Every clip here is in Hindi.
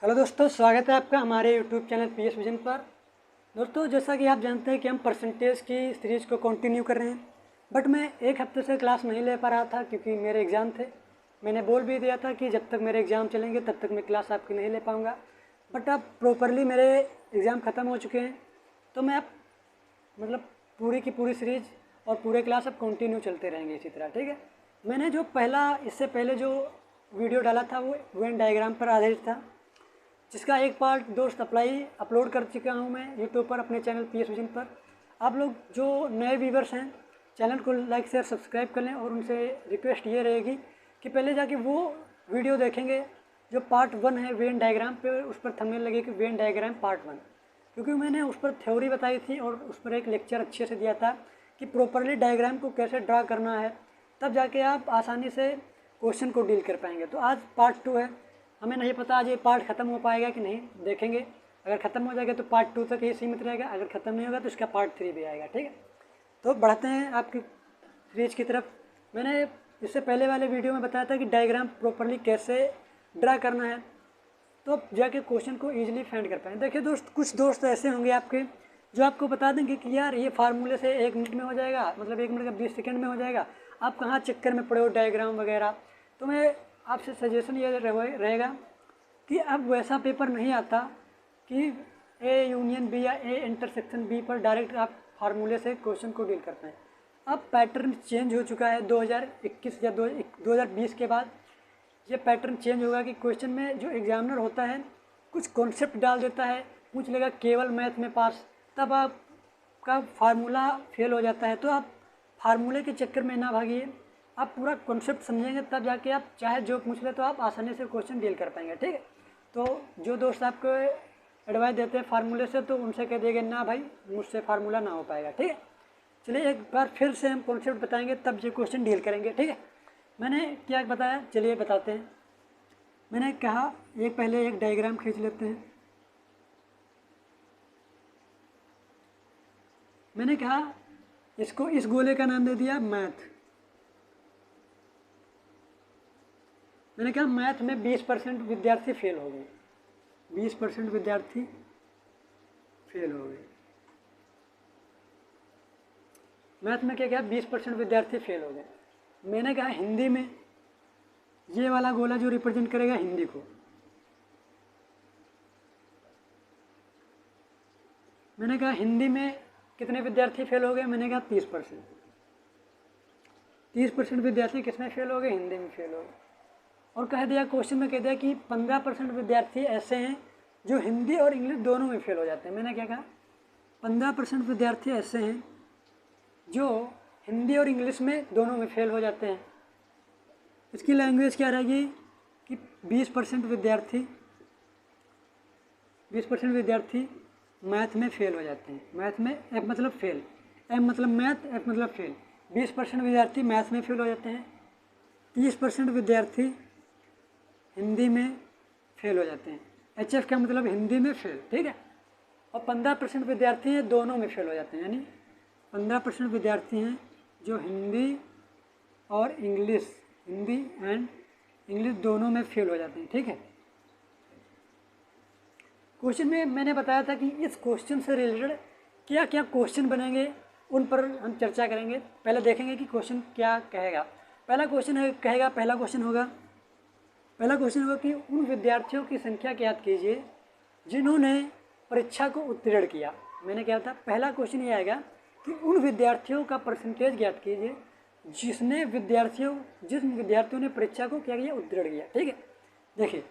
हेलो दोस्तों, स्वागत है आपका हमारे यूट्यूब चैनल पीएस विजन पर। दोस्तों, जैसा कि आप जानते हैं कि हम परसेंटेज की सीरीज़ को कंटिन्यू कर रहे हैं, बट मैं एक हफ्ते से क्लास नहीं ले पा रहा था क्योंकि मेरे एग्ज़ाम थे। मैंने बोल भी दिया था कि जब तक मेरे एग्ज़ाम चलेंगे तब तक मैं क्लास आपकी नहीं ले पाऊँगा, बट अब प्रॉपरली मेरे एग्ज़ाम ख़त्म हो चुके हैं, तो मैं अब मतलब पूरी की पूरी सीरीज़ और पूरे क्लास अब कंटिन्यू चलते रहेंगे इसी तरह। ठीक है, मैंने जो इससे पहले जो वीडियो डाला था वो वेन डायग्राम पर आधारित था, जिसका एक पार्ट दोस्त अपलोड कर चुका हूँ मैं यूट्यूब पर अपने चैनल पीएस विजन पर। आप लोग जो नए व्यूवर्स हैं चैनल को लाइक शेयर सब्सक्राइब कर लें, और उनसे रिक्वेस्ट ये रहेगी कि पहले जाके वो वीडियो देखेंगे जो पार्ट 1 है वेन डायग्राम पे, उस पर थंबनेल लगेगी वेन डायग्राम पार्ट 1, क्योंकि मैंने उस पर थ्योरी बताई थी और उस पर एक लेक्चर अच्छे से दिया था कि प्रॉपरली डायग्राम को कैसे ड्रा करना है, तब जाके आप आसानी से क्वेश्चन को डील कर पाएंगे। तो आज पार्ट 2 है, हमें नहीं पता आज ये पार्ट ख़त्म हो पाएगा कि नहीं, देखेंगे। अगर ख़त्म हो जाएगा तो पार्ट 2 तक ही सीमित रहेगा, अगर ख़त्म नहीं होगा तो इसका पार्ट 3 भी आएगा। ठीक है, तो बढ़ते हैं आपकी सीरीज की तरफ। मैंने इससे पहले वाले वीडियो में बताया था कि डायग्राम प्रॉपरली कैसे ड्रा करना है, तो आप जाके क्वेश्चन को ईजिली फाइंड कर पाएँ। देखिए दोस्त, कुछ दोस्त ऐसे होंगे आपके जो आपको बता देंगे कि यार ये फार्मूले से 1 मिनट में हो जाएगा, मतलब 1 मिनट का 20 सेकेंड में हो जाएगा, आप कहाँ चक्कर में पड़े हो डायग्राम वगैरह। तो मैं आपसे सजेशन ये रहेगा कि अब वैसा पेपर नहीं आता कि ए यूनियन बी या ए इंटरसेक्शन बी पर डायरेक्ट आप फार्मूले से क्वेश्चन को डील करते हैं। अब पैटर्न चेंज हो चुका है 2021 या 2020 के बाद ये पैटर्न चेंज होगा कि क्वेश्चन में जो एग्जामिनर होता है कुछ कॉन्सेप्ट डाल देता है, पूछ लेगा केवल मैथ में पास, तब आपका फार्मूला फेल हो जाता है। तो आप फार्मूले के चक्कर में ना भागिए, आप पूरा कॉन्सेप्ट समझेंगे तब जाके आप चाहे जो पूछ ले तो आप आसानी से क्वेश्चन डील कर पाएंगे। ठीक है, तो जो दोस्त आपको एडवाइस देते हैं फार्मूले से, तो उनसे कह देंगे ना भाई मुझसे फार्मूला ना हो पाएगा। ठीक है, चलिए एक बार फिर से हम कॉन्सेप्ट बताएंगे तब ये क्वेश्चन डील करेंगे। ठीक है, मैंने क्या बताया चलिए बताते हैं। मैंने कहा पहले एक डायग्राम खींच लेते हैं। मैंने कहा इसको इस गोले का नाम दे दिया मैथ। मैंने कहा मैथ में 20% विद्यार्थी फेल हो गए, 20% विद्यार्थी फेल हो गए। मैथ में क्या 20% विद्यार्थी फेल हो गए। मैंने कहा हिंदी में ये वाला गोला जो रिप्रेजेंट करेगा हिंदी को, मैंने कहा हिंदी में कितने विद्यार्थी फेल हो गए। मैंने कहा 30%। 30% विद्यार्थी किसमें फेल हो गए, हिंदी में फेल हो गए। और कह दिया क्वेश्चन में, कह दिया कि 15% विद्यार्थी ऐसे हैं जो हिंदी और इंग्लिश दोनों में फेल हो जाते हैं। मैंने क्या कहा 15% विद्यार्थी ऐसे हैं जो हिंदी और इंग्लिश में दोनों में फेल हो जाते हैं। इसकी लैंग्वेज क्या रहेगी कि 20% विद्यार्थी मैथ में फेल हो जाते हैं। मैथ में एफ मतलब फेल, एम मतलब मैथ, एफ मतलब फेल। 20% विद्यार्थी मैथ में फेल हो जाते हैं, 30% विद्यार्थी हिंदी में फेल हो जाते हैं। एच एफ का मतलब हिंदी में फेल। ठीक है, और 15% विद्यार्थी हैं दोनों में फेल हो जाते हैं, यानी 15% विद्यार्थी हैं जो हिंदी और इंग्लिश, हिंदी एंड इंग्लिश दोनों में फेल हो जाते हैं। ठीक है, क्वेश्चन में मैंने बताया था कि इस क्वेश्चन से रिलेटेड क्या क्या क्वेश्चन बनेंगे उन पर हम चर्चा करेंगे। पहले देखेंगे कि क्वेश्चन क्या कहेगा। पहला क्वेश्चन होगा कि उन विद्यार्थियों की संख्या ज्ञात कीजिए जिन्होंने परीक्षा को उत्तीर्ण किया। मैंने क्या था, पहला क्वेश्चन ये आएगा कि उन विद्यार्थियों का परसेंटेज ज्ञात कीजिए जिन विद्यार्थियों ने परीक्षा को क्या किया, उत्तीर्ण किया। ठीक है, देखिए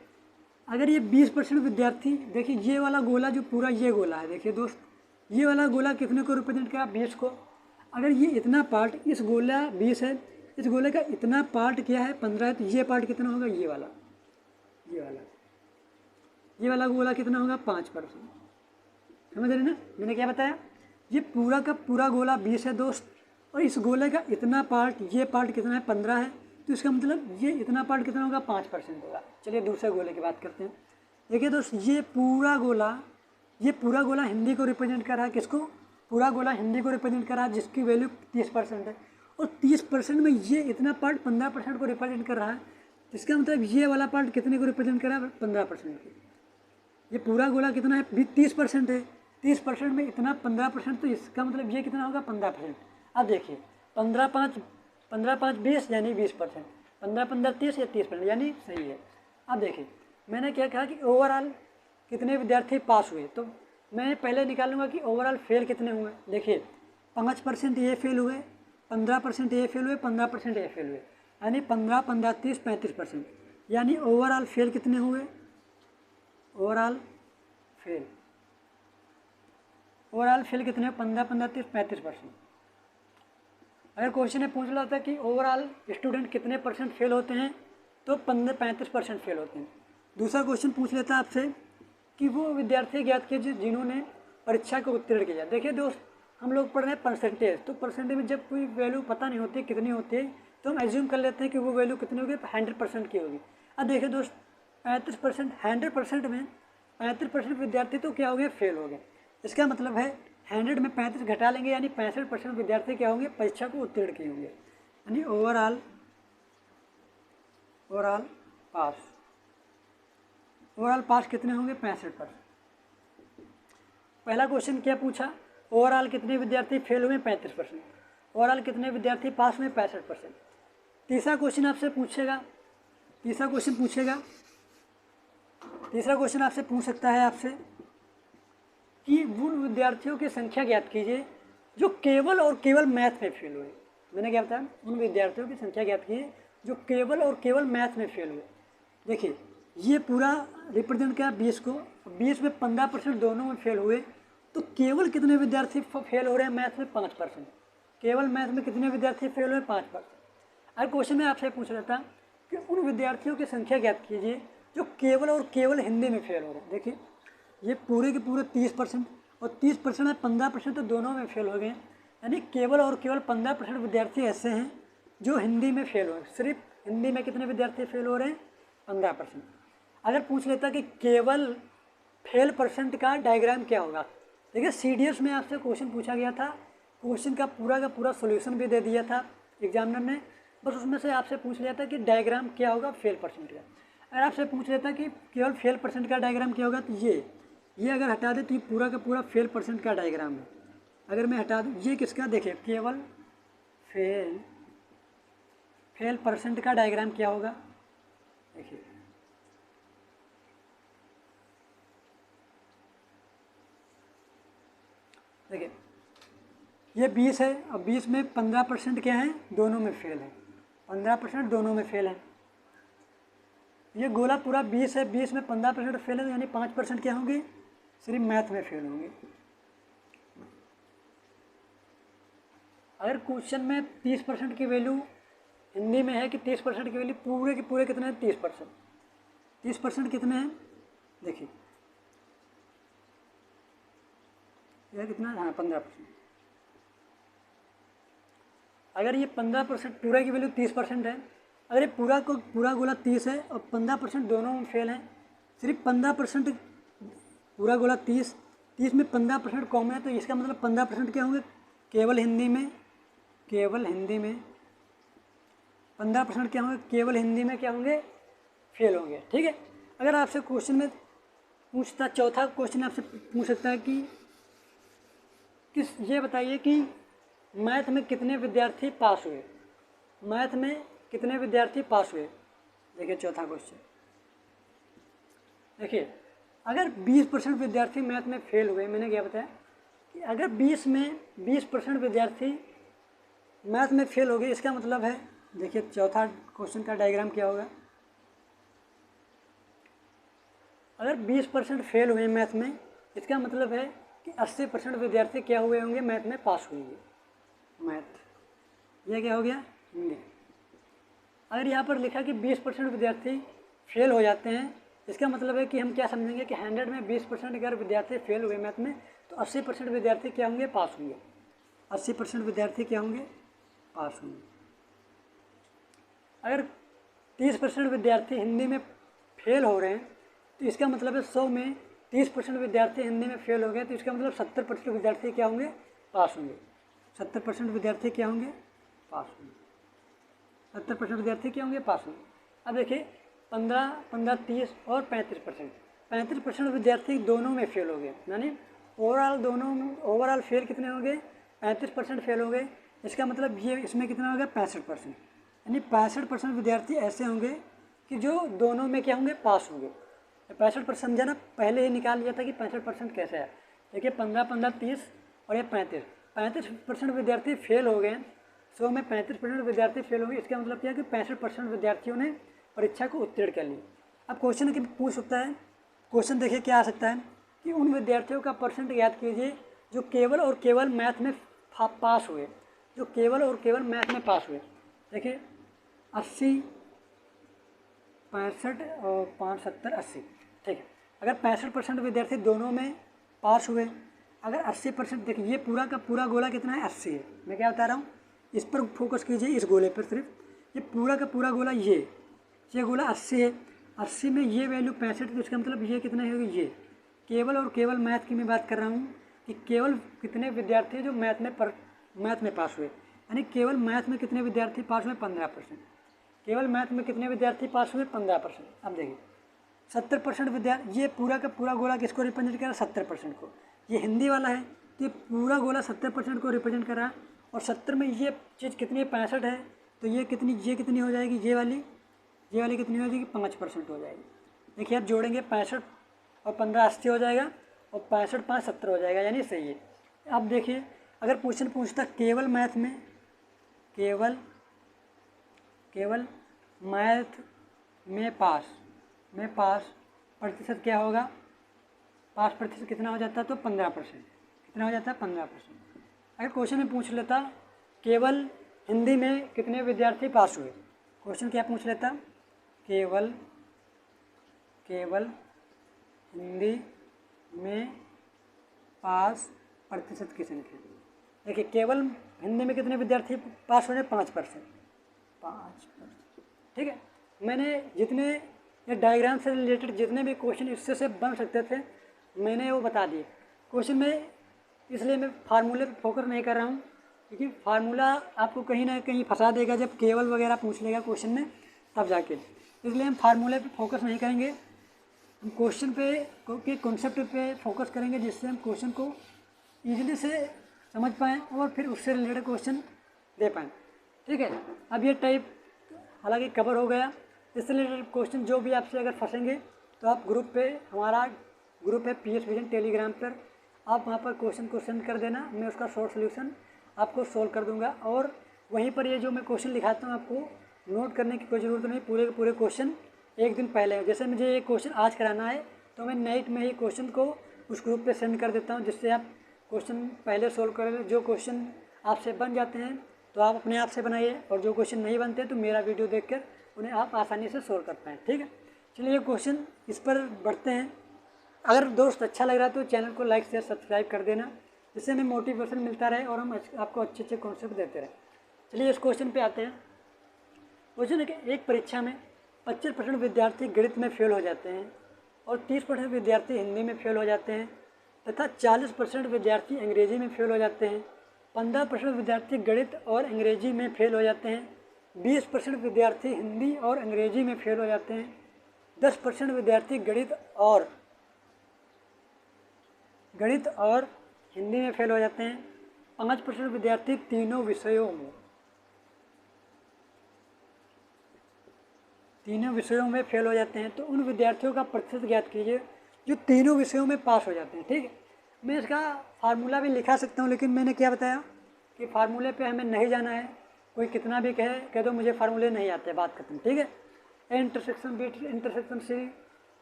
अगर ये 20% विद्यार्थी, देखिए ये वाला गोला जो पूरा ये गोला है, देखिए दोस्त ये वाला गोला कितने को रिप्रेजेंट किया, 20 को। अगर ये इतना पार्ट, इस गोला 20 है, इस गोले का इतना पार्ट क्या है 15 है, तो ये पार्ट कितना होगा, ये वाला गोला कितना होगा 5%। समझ रहे ना मैंने क्या बताया, ये पूरा का पूरा गोला 20 है दोस्त, और इस गोले का इतना पार्ट, ये पार्ट कितना है 15 है, तो इसका मतलब ये इतना पार्ट कितना होगा 5% होगा। चलिए दूसरे गोले की बात करते हैं। देखिए दोस्त ये पूरा गोला हिंदी को रिप्रेजेंट कर रहा है, किसको, पूरा गोला हिंदी को रिप्रेजेंट कर रहा है जिसकी वैल्यू 30% है, और 30% में ये इतना पार्ट 15% को रिप्रेजेंट कर रहा है, इसका मतलब ये वाला पार्ट कितने को रिप्रेजेंट कर रहा है, 15% को। ये पूरा गोला कितना है, भी 30% है। 30% में इतना 15%, तो इसका मतलब ये कितना होगा, 15%। अब देखिए 15 5 20 यानी 20%, 15 15 30 या 30%, यानी सही है। अब देखिए मैंने क्या कहा कि ओवरऑल कितने विद्यार्थी पास हुए, तो मैं पहले निकालूंगा कि ओवरऑल फेल कितने हुए। देखिए 5% ये फेल हुए, 15% ये फेल हुए, 15% ये फेल हुए, यानी 15 15 30 35%, यानी ओवरऑल फेल कितने हुए, ओवरऑल फेल कितने, 15 15 30 35%। अगर क्वेश्चन में पूछ रहा था कि ओवरऑल स्टूडेंट कितने परसेंट फेल होते हैं, तो 35% फेल होते हैं। दूसरा क्वेश्चन पूछ लेता है आपसे कि वो विद्यार्थी ज्ञात कीजिए जिन्होंने परीक्षा को उत्तीर्ण किया। देखिए दोस्त, हम लोग पढ़ रहे हैं परसेंटेज, तो परसेंटेज में जब कोई वैल्यू पता नहीं होती कितनी होती है, तो हम एज्यूम कर लेते हैं कि वो वैल्यू कितनी होगी, 100% की होगी। अब देखिए दोस्त, 35%, 100% में 35% विद्यार्थी तो क्या हो गए, फेल हो गए। इसका मतलब है 100 में 35 घटा लेंगे, यानी 65% विद्यार्थी क्या होंगे, परीक्षा को उत्तीर्ण किए होंगे, यानी ओवरऑल पास कितने होंगे, 65%। पहला क्वेश्चन क्या पूछा, ओवरऑल कितने विद्यार्थी फेल हुए, 35%। ओवरऑल कितने विद्यार्थी पास हुए, 65%। तीसरा क्वेश्चन आपसे पूछ सकता है आपसे कि उन विद्यार्थियों की संख्या ज्ञात कीजिए जो केवल और केवल मैथ में फेल हुए। मैंने क्या बताया, उन विद्यार्थियों की संख्या ज्ञात कीजिए जो केवल और केवल मैथ में फेल हुए। देखिए ये पूरा रिप्रेजेंट किया 20 को, 20 में 15% दोनों में फेल हुए, तो केवल कितने विद्यार्थी फेल हो रहे हैं मैथ में, 5%। केवल मैथ में कितने विद्यार्थी फेल हुए, 5%। अगर क्वेश्चन में आपसे पूछ रहा था कि उन विद्यार्थियों की संख्या ज्ञात कीजिए जो केवल और केवल हिंदी में फेल हो रहे हैं। देखिए ये पूरे के पूरे 30%, और 30% में 15% तो दोनों में फेल हो गए, यानी केवल और केवल 15% विद्यार्थी ऐसे हैं जो हिंदी में फेल हो रहे हैं। सिर्फ हिंदी में कितने विद्यार्थी फेल हो रहे हैं, 15%। अगर पूछ लेता कि केवल फेल परसेंट का डायग्राम क्या होगा, देखिए CDS में आपसे क्वेश्चन पूछा गया था, क्वेश्चन का पूरा सोल्यूशन भी दे दिया था एग्जामिनर ने, बस उसमें से आपसे पूछ लिया था कि डायग्राम क्या होगा फेल परसेंट का। अगर आपसे पूछ लेता कि केवल फेल परसेंट का डायग्राम क्या होगा, तो ये अगर हटा दे तो ये पूरा का पूरा फेल परसेंट का डायग्राम है। अगर मैं हटा दूँ, ये किसका, देखिए केवल फेल परसेंट का डायग्राम क्या होगा, देखिए ये 20 है, और 20 में 15% क्या है, दोनों में फेल है, 15% दोनों में फेल है। ये गोला पूरा 20 है, 20 में 15% फेल है, यानी 5% क्या होंगे, सिर्फ मैथ में फेल होंगे। अगर क्वेश्चन में 30% की वैल्यू हिंदी में है कि 30% की वैल्यू पूरे के पूरे कितने हैं, 30%। 30% कितने हैं, देखिए यह कितना है, हाँ 15%। अगर ये 15% पूरा की वैल्यू 30% है, अगर ये पूरा गोला 30 है और 15% दोनों में फेल हैं, सिर्फ 15% पूरा गोला 30 में 15% कॉमन है, तो इसका मतलब 15% क्या होंगे, केवल हिंदी में 15% क्या होंगे, केवल हिंदी में क्या होंगे, फेल होंगे। ठीक है। अगर आपसे क्वेश्चन में पूछता, चौथा क्वेश्चन आपसे पूछ सकता है कि ये बताइए कि मैथ में कितने विद्यार्थी पास हुए, मैथ में कितने विद्यार्थी पास हुए। देखिए चौथा क्वेश्चन, देखिए अगर 20% विद्यार्थी मैथ में फेल हुए, मैंने क्या बताया कि अगर 20% विद्यार्थी मैथ में फेल हो गए, इसका मतलब है, देखिए चौथा क्वेश्चन का डायग्राम क्या होगा, अगर 20% फेल हुए मैथ में, इसका मतलब है कि 80% विद्यार्थी क्या हुए होंगे, मैथ में पास हुए होंगे। मैथ ये क्या हो गया, हिंदी। अगर यहाँ पर लिखा कि 20% विद्यार्थी फेल हो जाते हैं, इसका मतलब है कि हम क्या समझेंगे कि 100 में 20% अगर विद्यार्थी फेल हुए मैथ में, तो 80% विद्यार्थी क्या होंगे, पास होंगे। 80% विद्यार्थी क्या होंगे, पास होंगे। अगर 30% विद्यार्थी हिंदी में फेल हो रहे हैं, तो इसका मतलब है 100 में 30% विद्यार्थी हिंदी में फेल हो गए, तो इसका मतलब 70% विद्यार्थी क्या होंगे, पास होंगे। 70% विद्यार्थी क्या होंगे, पास होंगे। 70% विद्यार्थी क्या होंगे, पास होंगे। अब देखिए 15, 15, 30 और 35%, 35% विद्यार्थी दोनों में फेल हो गए, यानी ओवरऑल फेल कितने हो गए? 35% फेल हो गए। इसका मतलब ये इसमें कितना हो गया? 65%। यानी 65% विद्यार्थी ऐसे होंगे कि जो दोनों में क्या होंगे? पास होंगे। 65% समझा ना, पहले ही निकाल लिया था कि 65% कैसे है। देखिए 15, 15, 30 और ये 35% विद्यार्थी फेल हो गए। 100 में 35% विद्यार्थी फेल हो गए। इसका मतलब क्या है कि 65% विद्यार्थियों ने परीक्षा को उत्तीर्ण कर ली। अब क्वेश्चन की पूछ सकता है, क्वेश्चन देखिए क्या आ सकता है कि उन विद्यार्थियों का परसेंट ज्ञात कीजिए जो केवल और केवल मैथ में पास हुए, जो केवल और केवल मैथ में पास हुए। देखिए 80, 65 और 5, 70, 80, ठीक है। अगर 65% विद्यार्थी दोनों में पास हुए, अगर 80%, देखिए ये पूरा का पूरा गोला कितना है? 80 है। मैं क्या बता रहा हूँ, इस पर फोकस कीजिए, इस गोले पर सिर्फ। ये पूरा का पूरा गोला ये गोला 80 है। 80 में ये वैल्यू 65, तो इसका मतलब ये कितना होगी? ये केवल और केवल मैथ की मैं बात कर रहा हूँ कि केवल कितने विद्यार्थी जो मैथ में पास हुए, यानी केवल मैथ में कितने विद्यार्थी पास हुए? 15%। केवल मैथ में कितने विद्यार्थी पास हुए? 15%। अब देखिए 70% विद्यार्थी, ये पूरा का पूरा गोला किसको रिप्रेजेंट कर रहा है? 70% को। ये हिंदी वाला है तो ये पूरा गोला 70% को रिप्रेजेंट कर रहा है। और 70 में ये चीज़ कितनी है? 65 है। तो ये कितनी हो जाएगी? ये वाली कितनी हो जाएगी? 5% हो जाएगी। देखिए आप जोड़ेंगे 65 और 15 80 हो जाएगा, और 65 5 70 हो जाएगा, यानी सही है। अब देखिए अगर क्वेश्चन पूछता केवल मैथ में, केवल मैथ में पास प्रतिशत क्या होगा? पास प्रतिशत कितना हो जाता है? तो 15%। कितना हो जाता है? 15%। अगर क्वेश्चन में पूछ लेता केवल हिंदी में कितने विद्यार्थी पास हुए, क्वेश्चन क्या पूछ लेता? केवल हिंदी में पास प्रतिशत की संख्या। देखिए केवल हिंदी में कितने विद्यार्थी पास हो रहे? 5%। ठीक है। मैंने जितने ये डायग्राम से रिलेटेड जितने भी क्वेश्चन इससे से बन सकते थे मैंने वो बता दिए क्वेश्चन में। इसलिए मैं फार्मूले पर फोकस नहीं कर रहा हूँ, क्योंकि फार्मूला आपको कहीं ना कहीं फंसा देगा जब केवल वगैरह पूछ लेगा क्वेश्चन में, तब जाके। इसलिए हम फार्मूले पे फोकस नहीं करेंगे, हम क्वेश्चन पे के कॉन्सेप्ट पे फोकस करेंगे, जिससे हम क्वेश्चन को ईजिली से समझ पाएँ और फिर उससे रिलेटेड क्वेश्चन दे पाएँ। ठीक है। अब ये टाइप हालांकि कवर हो गया। इससे रिलेटेड क्वेश्चन जो भी आपसे अगर फंसेंगे तो आप ग्रुप पे, हमारा ग्रुप है PS विजन टेलीग्राम पर, आप वहाँ पर क्वेश्चन को सेंड कर देना, मैं उसका शॉर्ट सोल्यूशन आपको सोल्व कर दूंगा। और वहीं पर ये जो मैं क्वेश्चन लिखाता हूँ आपको नोट करने की कोई ज़रूरत नहीं, पूरे के पूरे क्वेश्चन एक दिन पहले, जैसे मुझे ये क्वेश्चन आज कराना है तो मैं नाइट में ही क्वेश्चन को उस ग्रुप पे सेंड कर देता हूँ, जिससे आप क्वेश्चन पहले सोल्व कर लें। जो क्वेश्चन आपसे बन जाते हैं तो आप अपने आप से बनाइए, और जो क्वेश्चन नहीं बनते तो मेरा वीडियो देखकर उन्हें आप आसानी से सोल्व कर पाएँ। ठीक है। चलिए ये क्वेश्चन इस पर बढ़ते हैं। अगर दोस्त अच्छा लग रहा है तो चैनल को लाइक शेयर सब्सक्राइब कर देना, जिससे हमें मोटिवेशन मिलता रहे और हम आपको अच्छे अच्छे कॉन्सेप्ट देते रहें। चलिए इस क्वेश्चन पे आते हैं। क्वेश्चन है कि एक परीक्षा में 25% विद्यार्थी गणित में फेल हो जाते हैं और 30% विद्यार्थी हिंदी में फेल हो जाते हैं तथा 40% विद्यार्थी अंग्रेजी में फेल हो जाते हैं। 15% विद्यार्थी गणित और अंग्रेजी में फेल हो जाते हैं। 20% विद्यार्थी हिंदी और अंग्रेजी में फेल हो जाते हैं। 10% विद्यार्थी गणित और हिंदी में फेल हो जाते हैं। 5% विद्यार्थी तीनों विषयों में फेल हो जाते हैं। तो उन विद्यार्थियों का प्रतिशत ज्ञात कीजिए जो तीनों विषयों में पास हो जाते हैं। ठीक है। मैं इसका फार्मूला भी लिखा सकता हूँ, लेकिन मैंने क्या बताया कि फार्मूले पे हमें नहीं जाना है। कोई कितना भी कह दो मुझे फार्मूले नहीं आते, बात खत्म। ठीक है। A intersection B intersection C,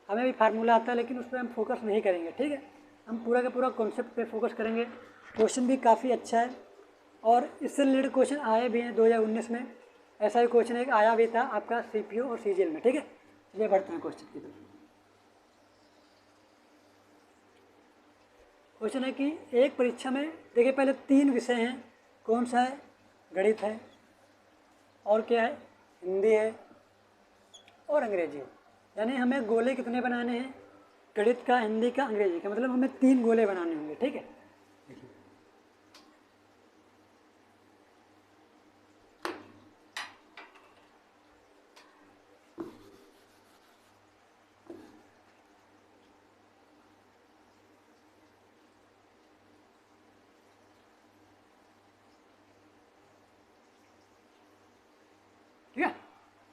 हमें भी फार्मूला आता है, लेकिन उस पर हम फोकस नहीं करेंगे। ठीक है। हम पूरा का पूरा कॉन्सेप्ट पे फोकस करेंगे। क्वेश्चन भी काफ़ी अच्छा है और इससे रिलेटेड क्वेश्चन आए भी हैं 2019 में। ऐसा ही क्वेश्चन एक आया भी था आपका CPO और CGL में। ठीक है। चलिए बढ़ते हैं क्वेश्चन की तरफ। क्वेश्चन है कि एक परीक्षा में, देखिए पहले 3 विषय हैं। कौन सा है? गणित है, और क्या है? हिंदी है और अंग्रेजी है। यानी हमें गोले कितने बनाने हैं? गणित का, हिंदी का, अंग्रेजी का, मतलब हमें 3 गोले बनाने होंगे। ठीक है।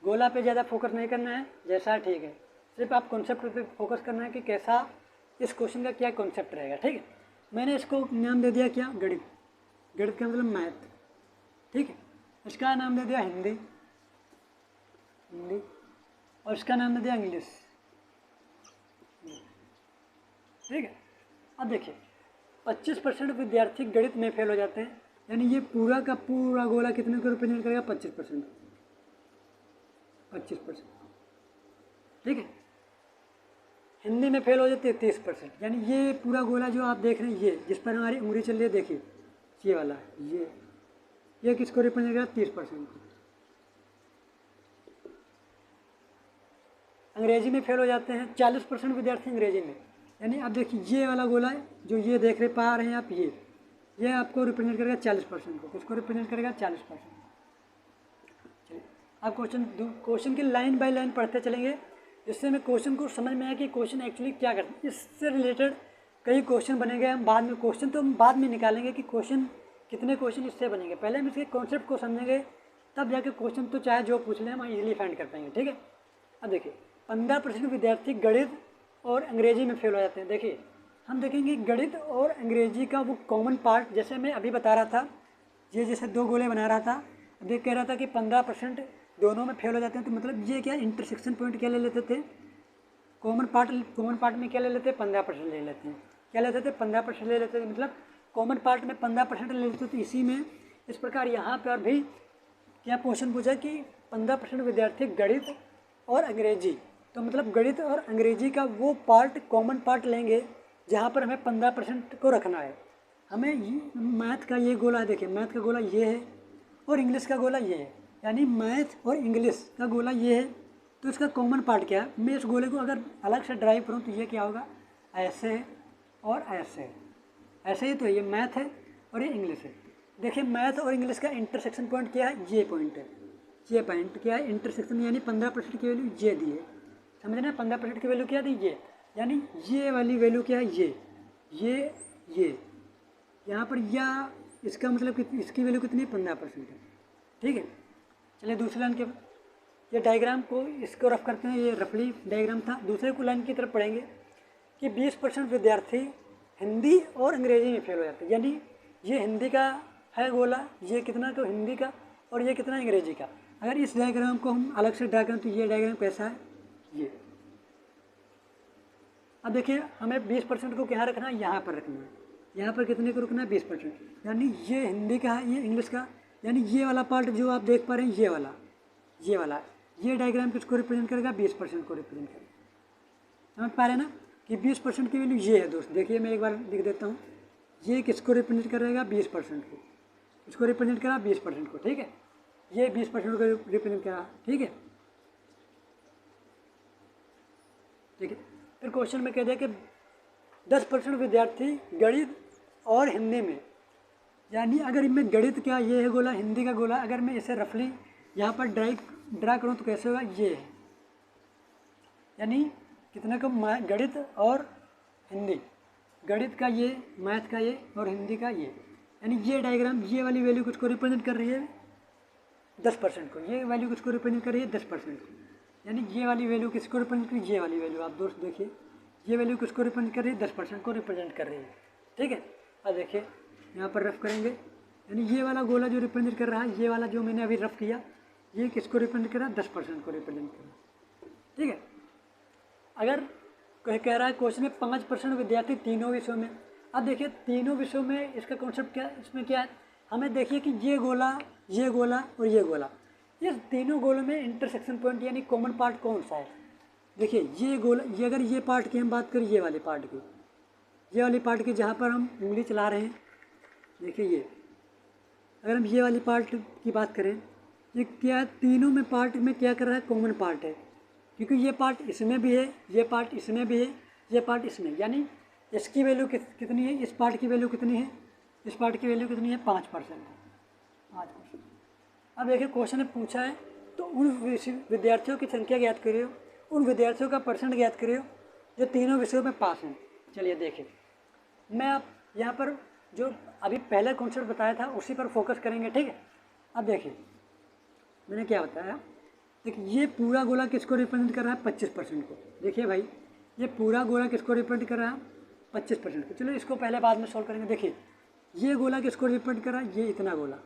गोला पे ज़्यादा फोकस नहीं करना है, जैसा ठीक है, सिर्फ आप कॉन्सेप्ट पे फोकस करना है कि कैसा इस क्वेश्चन का क्या कॉन्सेप्ट रहेगा। ठीक है, मैंने इसको नाम दे दिया क्या, गणित। गणित का मतलब मैथ। ठीक है, इसका नाम दे दिया हिंदी, और इसका नाम दे दिया इंग्लिश। ठीक है, अब देखिए 25% विद्यार्थी गणित में फेल हो जाते हैं, यानी ये पूरा का पूरा गोला कितने को रिप्रेजेंट करेगा, 25%। 25%। ठीक है, हिंदी में फेल हो जाते हैं 30%, यानी ये पूरा गोला जो आप देख रहे हैं, ये जिस पर हमारी उंगली चल रही है, देखिए ये वाला, ये किसको रिप्रेजेंट करेगा, 30% को। अंग्रेजी में फेल हो जाते हैं 40% विद्यार्थी अंग्रेजी में, यानी अब देखिए ये वाला गोला है जो ये देख रहे पा रहे हैं आप, ये आपको रिप्रेजेंट करेगा 40% को। किसको रिप्रेजेंट करेगा, 40%। चलिए आप क्वेश्चन की लाइन बाय लाइन पढ़ते चलेंगे, जिससे हमें क्वेश्चन को समझ में आया कि क्वेश्चन एक्चुअली क्या करते हैं। इससे रिलेटेड कई क्वेश्चन बनेंगे, हम बाद में क्वेश्चन तो हम बाद में निकालेंगे कि क्वेश्चन कितने क्वेश्चन इससे बनेंगे। पहले हम इसके कॉन्सेप्ट को समझेंगे, तब जाके क्वेश्चन तो चाहे जो पूछ लें हम इजीली फाइंड कर पाएंगे। ठीक है, अब देखिए 15% विद्यार्थी गणित और अंग्रेजी में फेल हो जाते हैं। देखिए हम देखेंगे गणित और अंग्रेजी का वो कॉमन पार्ट, जैसे मैं अभी बता रहा था, ये जैसे दो गोले बना रहा था, अभी कह रहा था कि 15% दोनों में फेल हो जाते हैं, तो मतलब ये क्या इंटरसेक्शन पॉइंट क्या ले लेते थे, कॉमन पार्ट में क्या ले लेते हैं, 15% ले लेते हैं। क्या लेते थे, 15% ले लेते थे, मतलब कॉमन पार्ट में 15% ले लेते थे। इसी में इस प्रकार यहाँ पर भी क्या क्वेश्चन पूछा कि 15% विद्यार्थी गणित और अंग्रेजी, तो मतलब गणित और अंग्रेजी का वो पार्ट कॉमन पार्ट लेंगे जहाँ पर हमें 15% को रखना है। हमें मैथ का ये गोला है, देखिए मैथ का गोला ये है और इंग्लिश का गोला ये है, यानी मैथ और इंग्लिश का गोला ये है, तो इसका कॉमन पार्ट क्या है। मैं इस गोले को अगर अलग से ड्राइव करूँ तो ये क्या होगा, ऐसे है और ऐसे है, ऐसे ही तो ये मैथ है और ये इंग्लिश है। देखिए मैथ और इंग्लिश का इंटरसेक्शन पॉइंट क्या है, ये पॉइंट है। ये पॉइंट क्या है, इंटरसेक्शन, यानी 15% की वैल्यू ये दी है, समझ रहे हैं, 15% की वैल्यू क्या दी, ये, यानी ये वाली वैल्यू क्या है, ये यहाँ पर, या इसका मतलब कि इसकी वैल्यू कितनी है, 15% है। ठीक है, चलिए दूसरी लाइन के ये डायग्राम को इसको रफ करते हैं, ये रफली डायग्राम था। दूसरे को लाइन की तरफ पढ़ेंगे कि 20% विद्यार्थी हिंदी और अंग्रेजी में फेल हो जाते हैं, यानी ये हिंदी का है गोला, ये कितना तो हिंदी का और ये कितना अंग्रेजी का। अगर इस डायग्राम को हम अलग से ड्रा करें तो ये डायग्राम कैसा है, ये। अब देखिए हमें 20% को क्या रखना है, यहाँ पर रखना है। यहाँ पर कितने को रखना है, 20%, यानी ये हिंदी का है, ये इंग्लिश का, यानी ये वाला पार्ट जो आप देख पा रहे हैं, ये वाला ये डायग्राम किसको रिप्रेजेंट करेगा, 20% को रिप्रेजेंट करेगा। समझ पा रहे हैं ना कि 20% की वैल्यू ये है दोस्त। देखिए मैं एक बार लिख देता हूँ, ये किसको रिप्रेजेंट करेगा, 20% को, इसको रिप्रेजेंट करा 20% को। ठीक है, ये 20% को रिप्रेजेंट करा। ठीक है, ठीक है, फिर क्वेश्चन में कह दिया कि 10% विद्यार्थी गणित और हिंदी में, यानी अगर इनमें गणित क्या ये है गोला, हिंदी का गोला, अगर मैं इसे रफली यहाँ पर ड्रा करूँ तो कैसे होगा, ये है, यानी कितने को गणित और हिंदी, गणित का ये, मैथ का ये और हिंदी का ये, यानी ये डायग्राम, ये वाली वैल्यू किसको रिप्रेजेंट कर रही है, 10% को, ये वैल्यू किसको रिप्रेजेंट कर रही है, 10% को, यानी ये वाली वैल्यू किसको रिप्रेजेंट कर रही है, ये वाली वैल्यू। आप दोस्त देखिए ये वैल्यू किसको रिप्रेजेंट कर रही है, 10% को रिप्रेजेंट कर रही है। ठीक है, अब देखिए यहाँ पर रफ करेंगे, यानी ये वाला गोला जो रिप्रेजेंट कर रहा है, ये वाला जो मैंने अभी रफ किया, ये किसको रिप्रेजेंट कर रहा है, 10% को रिप्रेजेंट कर रहा है। ठीक है, अगर कोई कह रहा है क्वेश्चन में 5% विद्यार्थी तीनों विषयों में, अब देखिए तीनों विषयों में इसका कॉन्सेप्ट क्या है, इसमें क्या है, हमें देखिए कि ये गोला और ये गोला, ये तीनों गोलों में इंटरसेक्शन पॉइंट यानी कॉमन पार्ट कौन सा है। देखिए ये गोला, ये अगर ये पार्ट की हम बात करें, ये वाले पार्ट की, ये वाली पार्ट की जहाँ पर हम उंगली चला रहे हैं, देखिए ये, अगर हम ये वाली पार्ट की बात करें, ये क्या है, तीनों में पार्ट में क्या कर रहा है, कॉमन पार्ट है, क्योंकि ये पार्ट इसमें भी है, ये पार्ट इसमें भी है, ये पार्ट इसमें, यानी इसकी वैल्यू कितनी है, इस पार्ट की वैल्यू कितनी है, इस पार्ट की वैल्यू कितनी है, 5%। 5%। अब देखिए क्वेश्चन ने पूछा है तो उन विद्यार्थियों की संख्या ज्ञात करिए, उन विद्यार्थियों का परसेंट ज्ञात करिए जो तीनों विषयों में पास हैं। चलिए देखिए, मैं आप यहाँ पर जो अभी पहले कॉन्सेप्ट बताया था उसी पर फोकस करेंगे। ठीक है, अब देखिए मैंने क्या बताया देखिए ये पूरा गोला किसको रिप्रेजेंट कर रहा है? 25% को। देखिए भाई ये पूरा गोला किसको रिप्रेजेंट कर रहा है? 25% को। चलो इसको पहले बाद में सॉल्व करेंगे। देखिए ये गोला किसको रिप्रेजेंट कर रहा है? ये इतना गोला,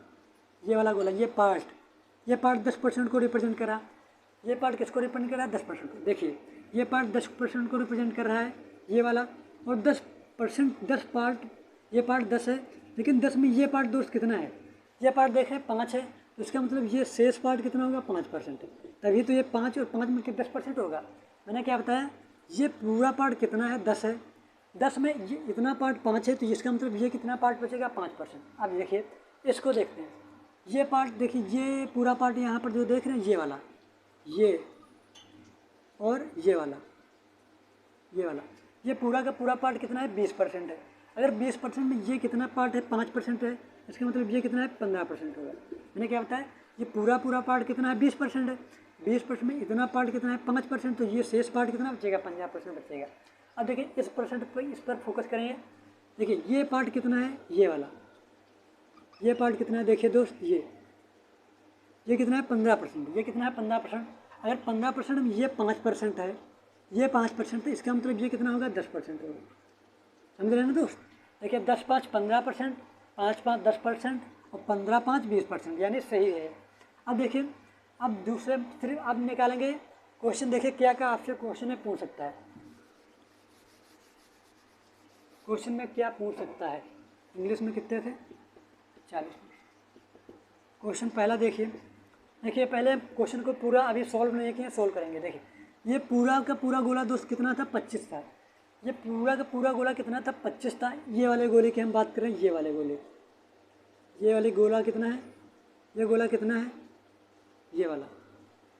ये वाला गोला, ये पार्ट 10% को रिप्रेजेंट कर रहा है। ये पार्ट किसको रिप्रेजेंट कर रहा है? 10% को। देखिए ये पार्ट 10% को रिप्रेजेंट कर रहा है, ये वाला। और 10%, 10 पार्ट, ये पार्ट 10 है, लेकिन 10 में ये पार्ट दोस्त कितना है? ये पार्ट देखें 5 है, तो इसका मतलब ये शेष पार्ट कितना होगा? 5% है। तभी तो ये 5 और 5 में 10% होगा। मैंने क्या बताया? ये पूरा पार्ट कितना है? 10 है। 10 में ये इतना पार्ट 5 है, तो इसका मतलब ये कितना पार्ट बचेगा? 5%। अब देखिए इसको देखते हैं। ये पार्ट देखिए, ये पूरा पार्ट यहाँ पर जो देख रहे हैं, ये वाला, ये और ये वाला, ये पूरा का पूरा पार्ट कितना है? 20% है। अगर 20% में ये कितना पार्ट है? 5% है। इसका मतलब ये कितना है? 15% होगा। मैंने क्या बताया? ये पूरा पार्ट कितना है? 20% है। 20% में इतना पार्ट कितना है? 5%। तो ये शेष पार्ट कितना बचेगा? 50% बचेगा। अब देखिए इस परसेंट पर, इस पर फोकस करेंगे। देखिए ये पार्ट कितना है? ये वाला, ये पार्ट कितना है? देखिए दोस्त ये कितना है? 15%। ये कितना है? 15%। अगर 15% में ये 5% है, ये 5%, तो इसका मतलब ये कितना होगा? 10% होगा। समझ रहे हैं ना दोस्त? देखिए 10 5 15%, 5 5 10% और 15 5 20%, यानी सही है। अब देखिए अब दूसरे सिर्फ अब निकालेंगे क्वेश्चन। देखिए क्या क्या आपसे क्वेश्चन में पूछ सकता है, क्वेश्चन में क्या पूछ सकता है। इंग्लिश में कितने थे? 40। क्वेश्चन पहला देखिए पहले क्वेश्चन को पूरा अभी सॉल्व नहीं किया, सॉल्व करेंगे। देखिए ये पूरा का पूरा गोला दोस्त कितना था? 25 था। ये पूरा का पूरा गोला कितना था? 25 था। ये वाले गोले की हम बात करें, ये वाले गोला कितना है? ये गोला कितना है? ये वाला।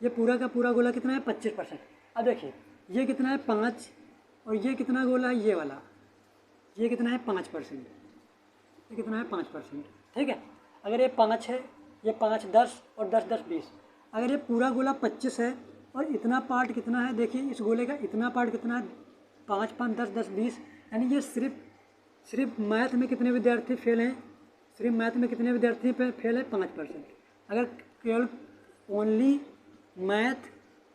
ये पूरा का पूरा गोला कितना है? 25%। अब देखिए ये कितना है? 5। और ये कितना गोला है? ये वाला, ये कितना है? 5%। ये कितना है? 5%। ठीक है। अगर ये 5 है, ये 5 10 और 10 10 20। अगर ये पूरा गोला 25 है और इतना पार्ट कितना है? देखिए इस गोले का इतना पार्ट कितना है? 5 5 10 10 20। यानी ये सिर्फ मैथ में कितने विद्यार्थी फेल हैं? सिर्फ मैथ में कितने विद्यार्थी फेल है? 5%। अगर केवल ओनली मैथ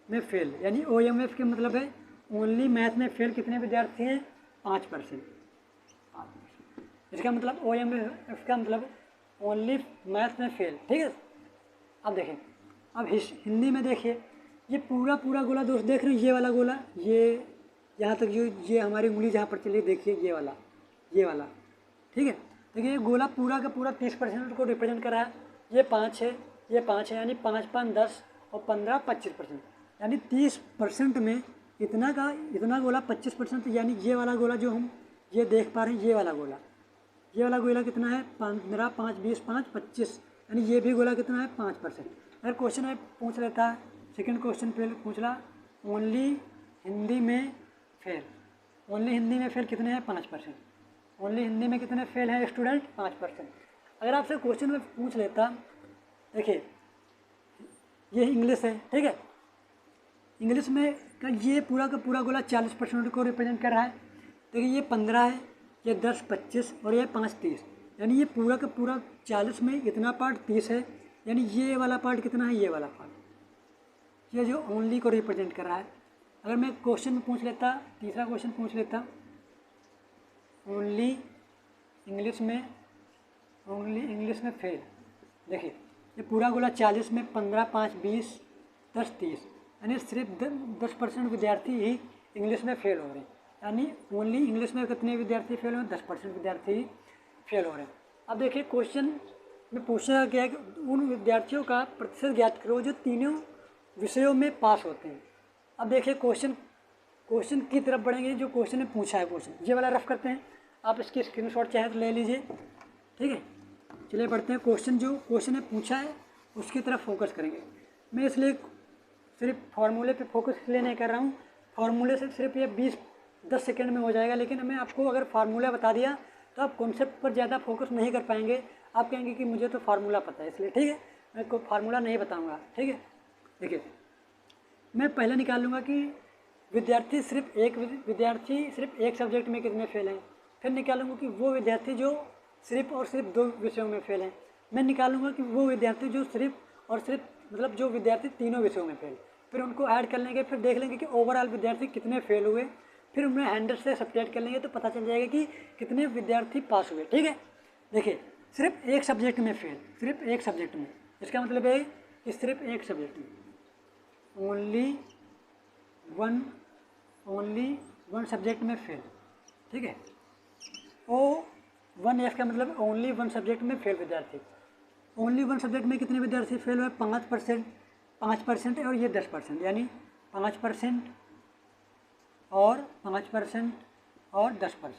में फेल, यानी OMF के मतलब है ओनली मैथ में फेल कितने विद्यार्थी हैं? 5%। इसका मतलब OMF का मतलब ओनली मैथ में फेल। ठीक है। अब देखें, अब हिंदी में देखिए ये पूरा गोला दोस्त देख रहे हैं, ये वाला गोला, ये यहाँ तक जो ये हमारी उंगली जहाँ पर चली, देखिए ये वाला। ठीक है। देखिए ये गोला पूरा का पूरा 30% को रिप्रेजेंट कर रहा है। ये 5 है, ये 5 है, यानी 5 5 10 और 15 25%। यानी 30% में इतना गोला 25%, यानी ये वाला गोला जो हम ये देख पा रहे हैं, ये वाला गोला कितना है? 15 5 20 5 25। यानी ये भी गोला कितना है? 5%। अगर क्वेश्चन में पूछ लेता है, सेकंड क्वेश्चन पे पूछ रहा ओनली हिंदी में फेल कितने हैं? 5%। ओनली हिंदी में कितने फेल हैं स्टूडेंट? 5%। अगर आपसे क्वेश्चन में पूछ लेता, देखिए ये इंग्लिश है, ठीक है, इंग्लिश में का ये पूरा का पूरा गोला 40% को रिप्रेजेंट कर रहा है। देखिए ये 15 है, ये 10 25 और ये 5 30। यानी ये पूरा का पूरा 40 में इतना पार्ट 30 है। यानी ये वाला पार्ट कितना है? ये वाला पार्ट, ये जो ओनली को रिप्रेजेंट कर रहा है। अगर मैं क्वेश्चन में पूछ लेता, तीसरा क्वेश्चन पूछ लेता, ओनली इंग्लिश में फेल। देखिए ये पूरा गोला 40 में 15 5 20 10 30, यानी सिर्फ 10% विद्यार्थी ही इंग्लिश में फेल हो रहे हैं। यानी ओनली इंग्लिश में कितने विद्यार्थी फेल हो रहे हैं? 10% विद्यार्थी ही फेल हो रहे हैं। अब देखिए क्वेश्चन में पूछा गया कि उन विद्यार्थियों का प्रतिशत ज्ञात करो जो तीनों विषयों में पास होते हैं। अब देखिए क्वेश्चन की तरफ बढ़ेंगे, जो क्वेश्चन ने पूछा है। क्वेश्चन ये वाला रफ करते हैं, आप इसकी स्क्रीनशॉट चाहे तो ले लीजिए। ठीक है, चलिए पढ़ते हैं। जो क्वेश्चन ने पूछा है उसकी तरफ फोकस करेंगे। मैं इसलिए सिर्फ फार्मूले पे फोकस इसलिए नहीं कर रहा हूँ, फार्मूले से सिर्फ ये 10 सेकंड में हो जाएगा, लेकिन मैं आपको अगर फार्मूला बता दिया तो आप कॉन्सेप्ट पर ज़्यादा फोकस नहीं कर पाएंगे। आप कहेंगे कि मुझे तो फार्मूला पता है, इसलिए ठीक है मैं कोई फार्मूला नहीं बताऊँगा। ठीक है, देखिए मैं पहले निकाल लूँगा कि विद्यार्थी सिर्फ एक सब्जेक्ट में कितने फेल हैं। फिर निकालूंगा कि वो विद्यार्थी जो सिर्फ और सिर्फ 2 विषयों में फेल हैं। मैं निकालूंगा कि वो विद्यार्थी जो सिर्फ और सिर्फ मतलब जो विद्यार्थी तीनों विषयों में फेल, फिर उनको ऐड कर लेंगे, फिर देख लेंगे कि ओवरऑल विद्यार्थी कितने फेल हुए, फिर उन्हें 100 से सब्ट्रैक्ट कर लेंगे तो पता चल जाएगा कि कितने विद्यार्थी पास हुए। ठीक है, देखिए सिर्फ एक सब्जेक्ट में फेल, सिर्फ एक सब्जेक्ट में, इसका मतलब है कि सिर्फ एक सब्जेक्ट में ओनली वन सब्जेक्ट में फेल। ठीक है, O1F का मतलब ओनली वन सब्जेक्ट में फेल विद्यार्थी। ओनली वन सब्जेक्ट में कितने विद्यार्थी फेल हुए? 5% और ये 10%, यानी 5% और 5% और 10%,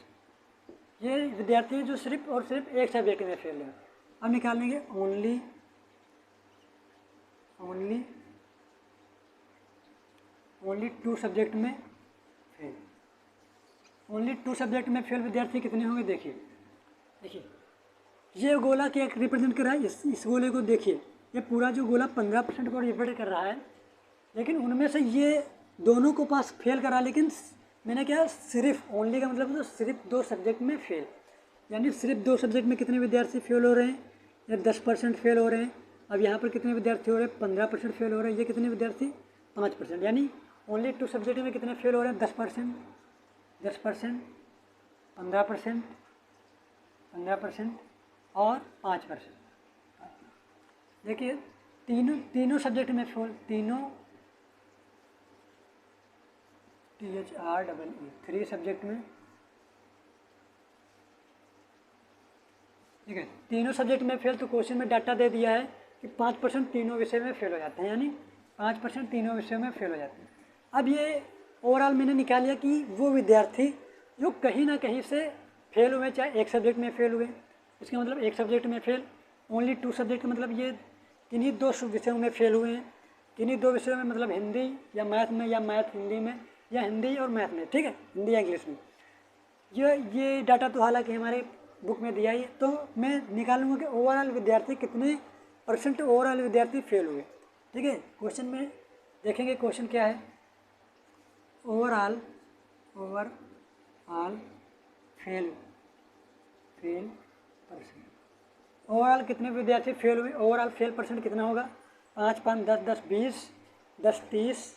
ये विद्यार्थी जो सिर्फ और सिर्फ एक सब्जेक्ट में फेल हुए। अब निकालेंगे ओनली 2 सब्जेक्ट में फेल। ओनली 2 सब्जेक्ट में फेल विद्यार्थी कितने होंगे? देखिए ये गोला क्या रिप्रेजेंट कर रहा है? इस गोले को देखिए, ये पूरा जो गोला 15% को रिप्रेजेंट कर रहा है, लेकिन उनमें से ये दोनों को पास फेल करा, लेकिन मैंने क्या सिर्फ ओनली का मतलब तो सिर्फ 2 सब्जेक्ट में फेल, यानी सिर्फ 2 सब्जेक्ट में कितने विद्यार्थी फेल हो रहे हैं? या 10% फेल हो रहे हैं। अब यहाँ पर कितने विद्यार्थी हो रहे हैं? 15% फेल हो रहे हैं। ये कितने विद्यार्थी? 5%, यानी ओनली 2 सब्जेक्ट में कितने फेल हो रहे हैं? 10%, 15% और 5%। देखिए तीनों सब्जेक्ट में फेल, तीनों THREE 3 सब्जेक्ट में। ठीक है, तीनों सब्जेक्ट में फेल, तो क्वेश्चन में डाटा दे दिया है कि 5% तीनों विषय में फेल हो जाते हैं, यानी 5% तीनों विषयों में फेल हो जाते हैं। अब ये ओवरऑल मैंने निकाल लिया कि वो विद्यार्थी जो कहीं ना कहीं से फेल हुए, चाहे एक सब्जेक्ट में फेल हुए, इसका मतलब एक सब्जेक्ट में फेल, ओनली 2 सब्जेक्ट मतलब ये किन्हीं 2 विषयों में फेल हुए हैं, किन्हीं 2 विषयों में, मतलब हिंदी या मैथ में, या मैथ हिंदी में, या हिंदी और मैथ में। ठीक है, हिंदी या इंग्लिश में। ये डाटा तो हालांकि हमारे बुक में दिया ही है, तो मैं निकालूंगा कि ओवरऑल विद्यार्थी कितने % ओवरऑल विद्यार्थी फेल हुए। ठीक है, क्वेश्चन में देखेंगे क्वेश्चन क्या है। Overall fail %। ओवरऑल कितने विद्यार्थी फेल हुए? ओवरऑल फेल % कितना होगा? 5 5 10 10 20 10 30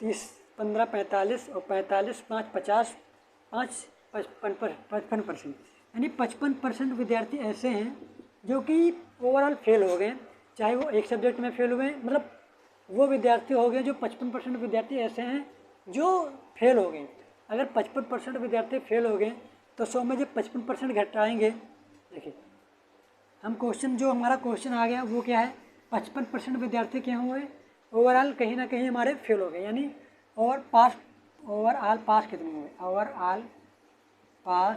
30 15 45 और 45 5 50 5 55%, यानी 55% विद्यार्थी ऐसे हैं जो कि ओवरऑल फेल हो गए, चाहे वो एक सब्जेक्ट में फेल हुए, मतलब वो विद्यार्थी हो गए जो 55% विद्यार्थी ऐसे हैं जो फेल हो गए। अगर 55% विद्यार्थी फेल हो गए तो 100 में जब 55% घटाएंगे, देखिए हम क्वेश्चन जो हमारा क्वेश्चन आ गया वो क्या है? 55% विद्यार्थी क्या हुए? ओवरऑल कहीं ना कहीं हमारे फेल हो गए, यानी ओवरऑल पास कितने हुए? ओवरऑल पास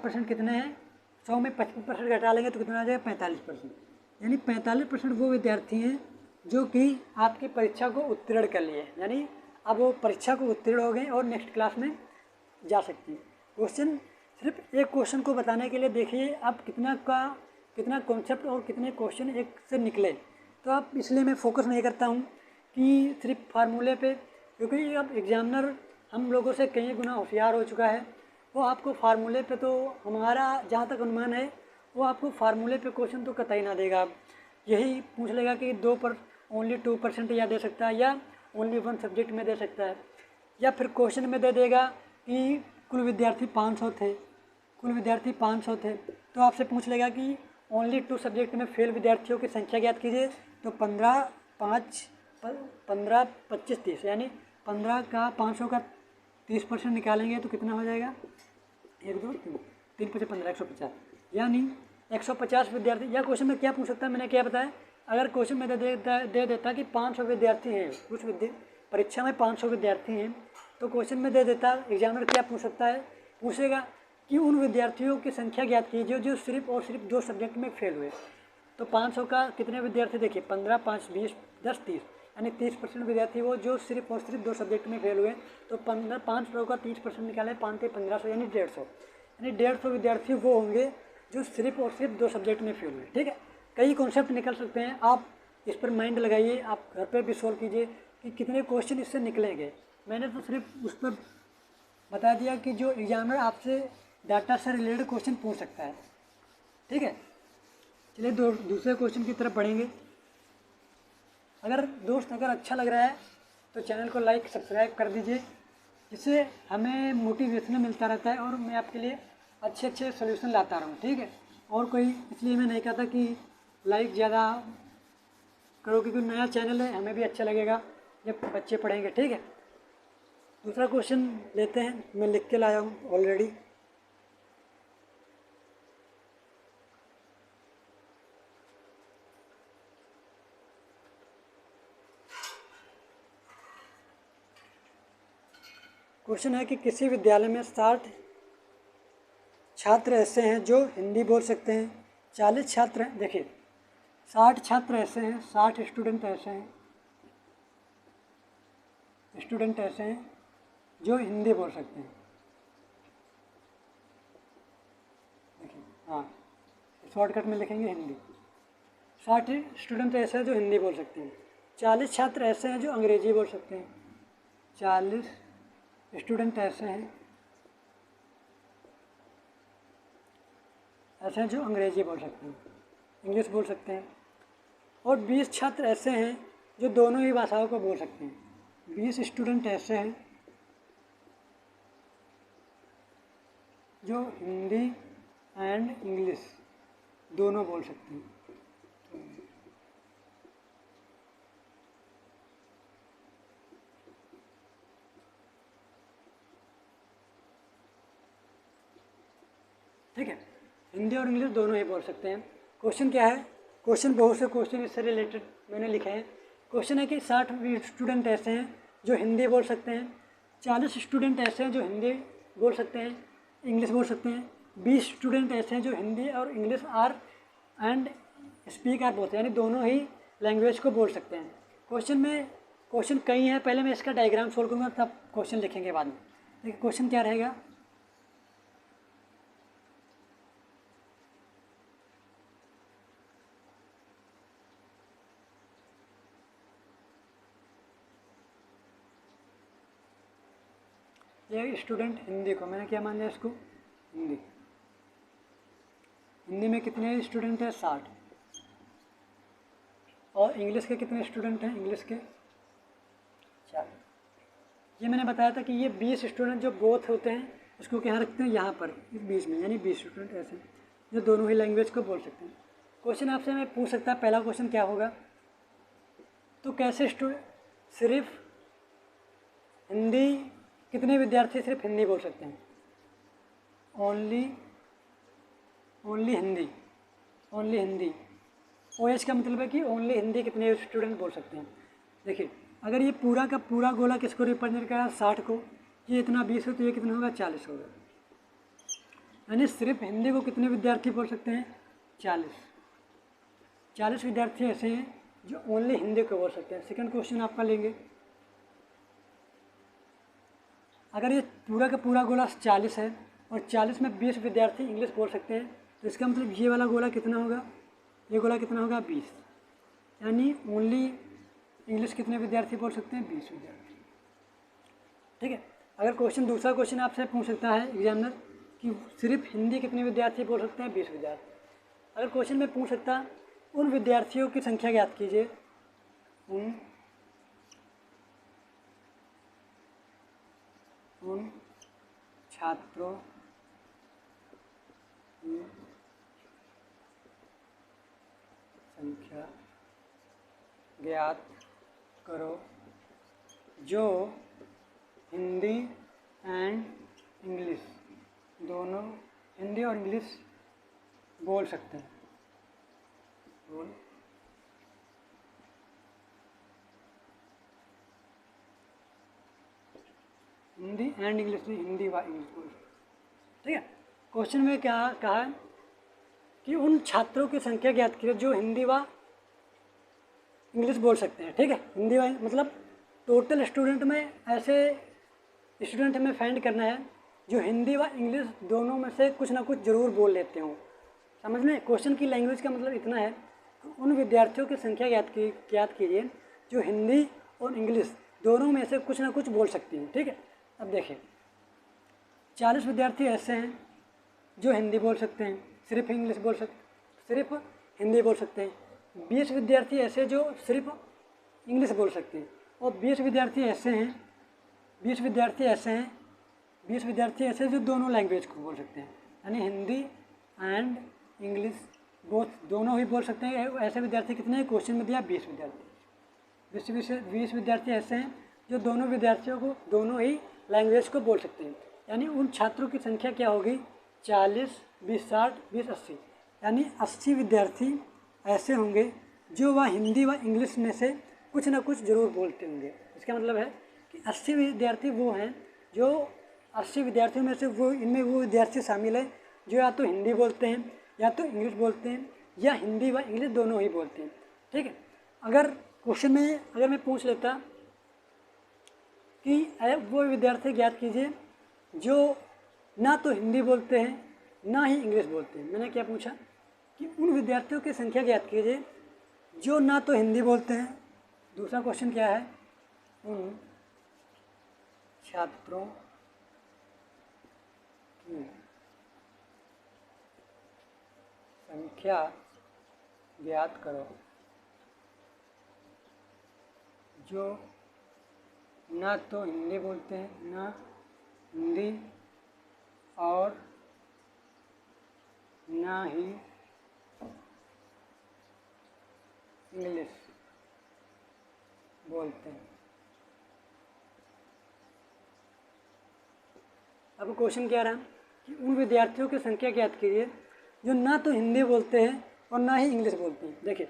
% कितने हैं? 100 में 55% घटा लेंगे तो कितना आ जाएगा? 45%, यानी 45% वो विद्यार्थी हैं जो कि आपकी परीक्षा को उत्तीर्ण कर लिए, यानी अब वो परीक्षा को उत्तीर्ण हो गए और नेक्स्ट क्लास में जा सकते हैं। क्वेश्चन सिर्फ एक क्वेश्चन को बताने के लिए देखिए आप कितना कॉन्सेप्ट और कितने क्वेश्चन एक से निकले, तो आप इसलिए मैं फोकस नहीं करता हूँ कि सिर्फ फार्मूले पे, क्योंकि अब एग्जामिनर हम लोगों से कई गुना होशियार हो चुका है। वो आपको फार्मूले पे, तो हमारा जहाँ तक अनुमान है, वो आपको फार्मूले पे क्वेश्चन तो कतई ना देगा। आप यही पूछ लेगा कि ओनली 2% या दे सकता है, या ओनली 1 सब्जेक्ट में दे सकता है, या फिर क्वेश्चन में दे देगा कि कुल विद्यार्थी 500 थे, तो आपसे पूछ लेगा कि ओनली 2 सब्जेक्ट में फेल विद्यार्थियों की संख्या ज्ञात कीजिए, तो 15 25 30, यानी 15 का 500 का 30% निकालेंगे तो कितना हो जाएगा? 1 2 3 5 15 150, यानी 150 विद्यार्थी। या क्वेश्चन में क्या पूछ सकता है? मैंने क्या बताया, अगर क्वेश्चन में दे देता कि 500 विद्यार्थी हैं, कुछ परीक्षा में 500 विद्यार्थी हैं, तो क्वेश्चन में दे देता, एग्जामिनर क्या पूछ सकता है? पूछेगा कि उन विद्यार्थियों की संख्या ज्ञात कीजिए जो सिर्फ और सिर्फ 2 सब्जेक्ट में फेल हुए। तो 500 का कितने विद्यार्थी? देखिए 15 5 20 10 30, यानी 30% विद्यार्थी वो जो सिर्फ और सिर्फ 2 सब्जेक्ट में फेल हुए। तो 500 का 30% निकाले, 5 से 1500, यानी 150, यानी 150 विद्यार्थी वो होंगे जो सिर्फ और सिर्फ 2 सब्जेक्ट में फेल हुए। ठीक है, कई कॉन्सेप्ट निकल सकते हैं, आप इस पर माइंड लगाइए, आप घर पे भी सोल्व कीजिए कि कितने क्वेश्चन इससे निकलेंगे। मैंने तो सिर्फ उस पर बता दिया कि जो एग्जामिनर आपसे डाटा से रिलेटेड क्वेश्चन पूछ सकता है। ठीक है, चलिए दूसरे क्वेश्चन की तरफ बढ़ेंगे। अगर अच्छा लग रहा है तो चैनल को लाइक सब्सक्राइब कर दीजिए, जिससे हमें मोटिवेशन मिलता रहता है और मैं आपके लिए अच्छे अच्छे सोल्यूशन लाता रहूँ, ठीक है। और कोई इसलिए मैं नहीं कहता कि लाइक ज़्यादा करो, क्योंकि नया चैनल है, हमें भी अच्छा लगेगा जब बच्चे पढ़ेंगे, ठीक है। दूसरा क्वेश्चन लेते हैं, मैं लिख के लाया हूँ ऑलरेडी। क्वेश्चन है कि किसी विद्यालय में 60 छात्र ऐसे हैं जो हिंदी बोल सकते हैं, 40 छात्र हैं, देखिए 60 छात्र ऐसे हैं, 60 स्टूडेंट ऐसे हैं जो हिंदी बोल सकते हैं। देखिए हाँ, शॉर्टकट में लिखेंगे हिंदी। 60 स्टूडेंट ऐसे हैं जो हिंदी बोल सकते हैं, 40 छात्र ऐसे हैं जो अंग्रेजी बोल सकते हैं, 40 स्टूडेंट ऐसे हैं जो अंग्रेजी बोल सकते हैं, इंग्लिश बोल सकते हैं। और 20 छात्र ऐसे हैं जो दोनों ही भाषाओं को बोल सकते हैं, 20 स्टूडेंट ऐसे हैं जो हिंदी एंड इंग्लिश दोनों बोल सकते हैं। ठीक है, हिंदी और इंग्लिश दोनों ही बोल सकते हैं। क्वेश्चन क्या है, क्वेश्चन बहुत से क्वेश्चन इससे रिलेटेड मैंने लिखे हैं। क्वेश्चन है कि 60 स्टूडेंट ऐसे हैं जो हिंदी बोल सकते हैं, 40 स्टूडेंट ऐसे हैं जो हिंदी बोल सकते हैं, इंग्लिश बोल सकते हैं, 20 स्टूडेंट ऐसे हैं जो हिंदी और English or and speak or बोलते हैं, यानी दोनों ही लैंग्वेज को बोल सकते हैं। क्वेश्चन कई हैं, पहले मैं इसका डायग्राम सोल्व करूँगा तब क्वेश्चन लिखेंगे बाद में। देखिए क्वेश्चन क्या रहेगा, ये स्टूडेंट हिंदी को मैंने क्या मान लिया, इसको हिंदी में कितने स्टूडेंट हैं, 60। और इंग्लिश के कितने स्टूडेंट हैं, इंग्लिश के 40। ये मैंने बताया था कि ये 20 स्टूडेंट जो बोथ होते हैं उसको क्या रखते हैं, यहाँ पर इस बीच में, यानी 20 स्टूडेंट ऐसे जो दोनों ही लैंग्वेज को बोल सकते हैं। क्वेश्चन आपसे मैं पूछ सकता, पहला क्वेश्चन क्या होगा, तो कैसे सिर्फ हिंदी, कितने विद्यार्थी सिर्फ हिंदी बोल सकते हैं, ओनली हिंदी, OH का मतलब है कि ओनली हिंदी कितने स्टूडेंट बोल सकते हैं। देखिए अगर ये पूरा का पूरा गोला किसको रिप्रेजेंट करा, 60 को, ये इतना 20 हो तो ये कितना होगा, 40 होगा। यानी सिर्फ हिंदी को कितने विद्यार्थी बोल सकते हैं, 40 विद्यार्थी ऐसे हैं जो ओनली हिंदी को बोल सकते हैं। सेकंड क्वेश्चन आपका लेंगे, अगर ये पूरा का पूरा गोला 40 है और 40 में 20 विद्यार्थी इंग्लिश बोल सकते हैं, तो इसका मतलब ये वाला गोला कितना होगा, ये गोला कितना होगा, 20। यानी ओनली इंग्लिश कितने विद्यार्थी बोल सकते हैं, 20 विद्यार्थी। ठीक है, अगर दूसरा क्वेश्चन आपसे पूछ सकता है एग्जामिनर कि सिर्फ हिंदी कितने विद्यार्थी बोल सकते हैं, 20 विद्यार्थी। अगर क्वेश्चन में पूछ सकता उन विद्यार्थियों की संख्या ज्ञात कीजिए, उन छात्रों की संख्या ज्ञात करो जो हिंदी एंड इंग्लिश दोनों, हिंदी और इंग्लिश बोल सकते हैं, हिंदी एंड इंग्लिश में, हिंदी व इंग्लिश बोल सकते हैं। ठीक है, क्वेश्चन में क्या कहा कि उन छात्रों की संख्या ज्ञात कीजिए जो हिंदी व इंग्लिश बोल सकते हैं। ठीक है, हिंदी व मतलब टोटल स्टूडेंट में ऐसे स्टूडेंट हमें फाइंड करना है जो हिंदी व इंग्लिश दोनों में से कुछ ना कुछ ज़रूर बोल लेते हों। समझ में, क्वेश्चन की लैंग्वेज का मतलब इतना है कि उन विद्यार्थियों की संख्या ज्ञात कीजिए जो हिंदी और इंग्लिश दोनों में से कुछ ना कुछ बोल सकती हैं। ठीक है, अब देखिए 40 विद्यार्थी ऐसे हैं जो हिंदी बोल सकते हैं, सिर्फ इंग्लिश बोल सकते, सिर्फ हिंदी बोल सकते हैं, 20 विद्यार्थी ऐसे जो सिर्फ इंग्लिश बोल सकते हैं, और 20 विद्यार्थी ऐसे हैं 20 विद्यार्थी ऐसे हैं 20 विद्यार्थी ऐसे जो दोनों लैंग्वेज को बोल सकते हैं, यानी हिंदी एंड इंग्लिश बोथ दोनों ही बोल सकते हैं। ऐसे विद्यार्थी कितने हैं, क्वेश्चन में दिया 20 विद्यार्थी। 20 विद्यार्थी ऐसे हैं जो दोनों विद्यार्थियों को दोनों ही लैंग्वेज को बोल सकते हैं, यानी उन छात्रों की संख्या क्या होगी, 40, 20, 60, 20, 80, यानी 80 विद्यार्थी ऐसे होंगे जो वह हिंदी व इंग्लिश में से कुछ ना कुछ ज़रूर बोलते होंगे। इसका मतलब है कि 80 विद्यार्थी वो हैं जो 80 विद्यार्थियों में से वो इनमें वो विद्यार्थी शामिल है जो या तो हिंदी बोलते हैं या तो इंग्लिश बोलते हैं या हिंदी व इंग्लिश दोनों ही बोलते हैं। ठीक है, अगर क्वेश्चन में अगर मैं पूछ लेता कि वो विद्यार्थी ज्ञात कीजिए जो ना तो हिंदी बोलते हैं ना ही इंग्लिश बोलते हैं, मैंने क्या पूछा कि उन विद्यार्थियों की संख्या ज्ञात कीजिए जो ना तो हिंदी बोलते हैं, दूसरा क्वेश्चन क्या है, उन छात्रों की संख्या ज्ञात करो जो ना तो हिंदी बोलते हैं ना हिंदी और ना ही इंग्लिश बोलते हैं। अब क्वेश्चन क्या रहा कि उन विद्यार्थियों की संख्या ज्ञात कीजिए जो ना तो हिंदी बोलते हैं और ना ही इंग्लिश बोलते हैं। देखिए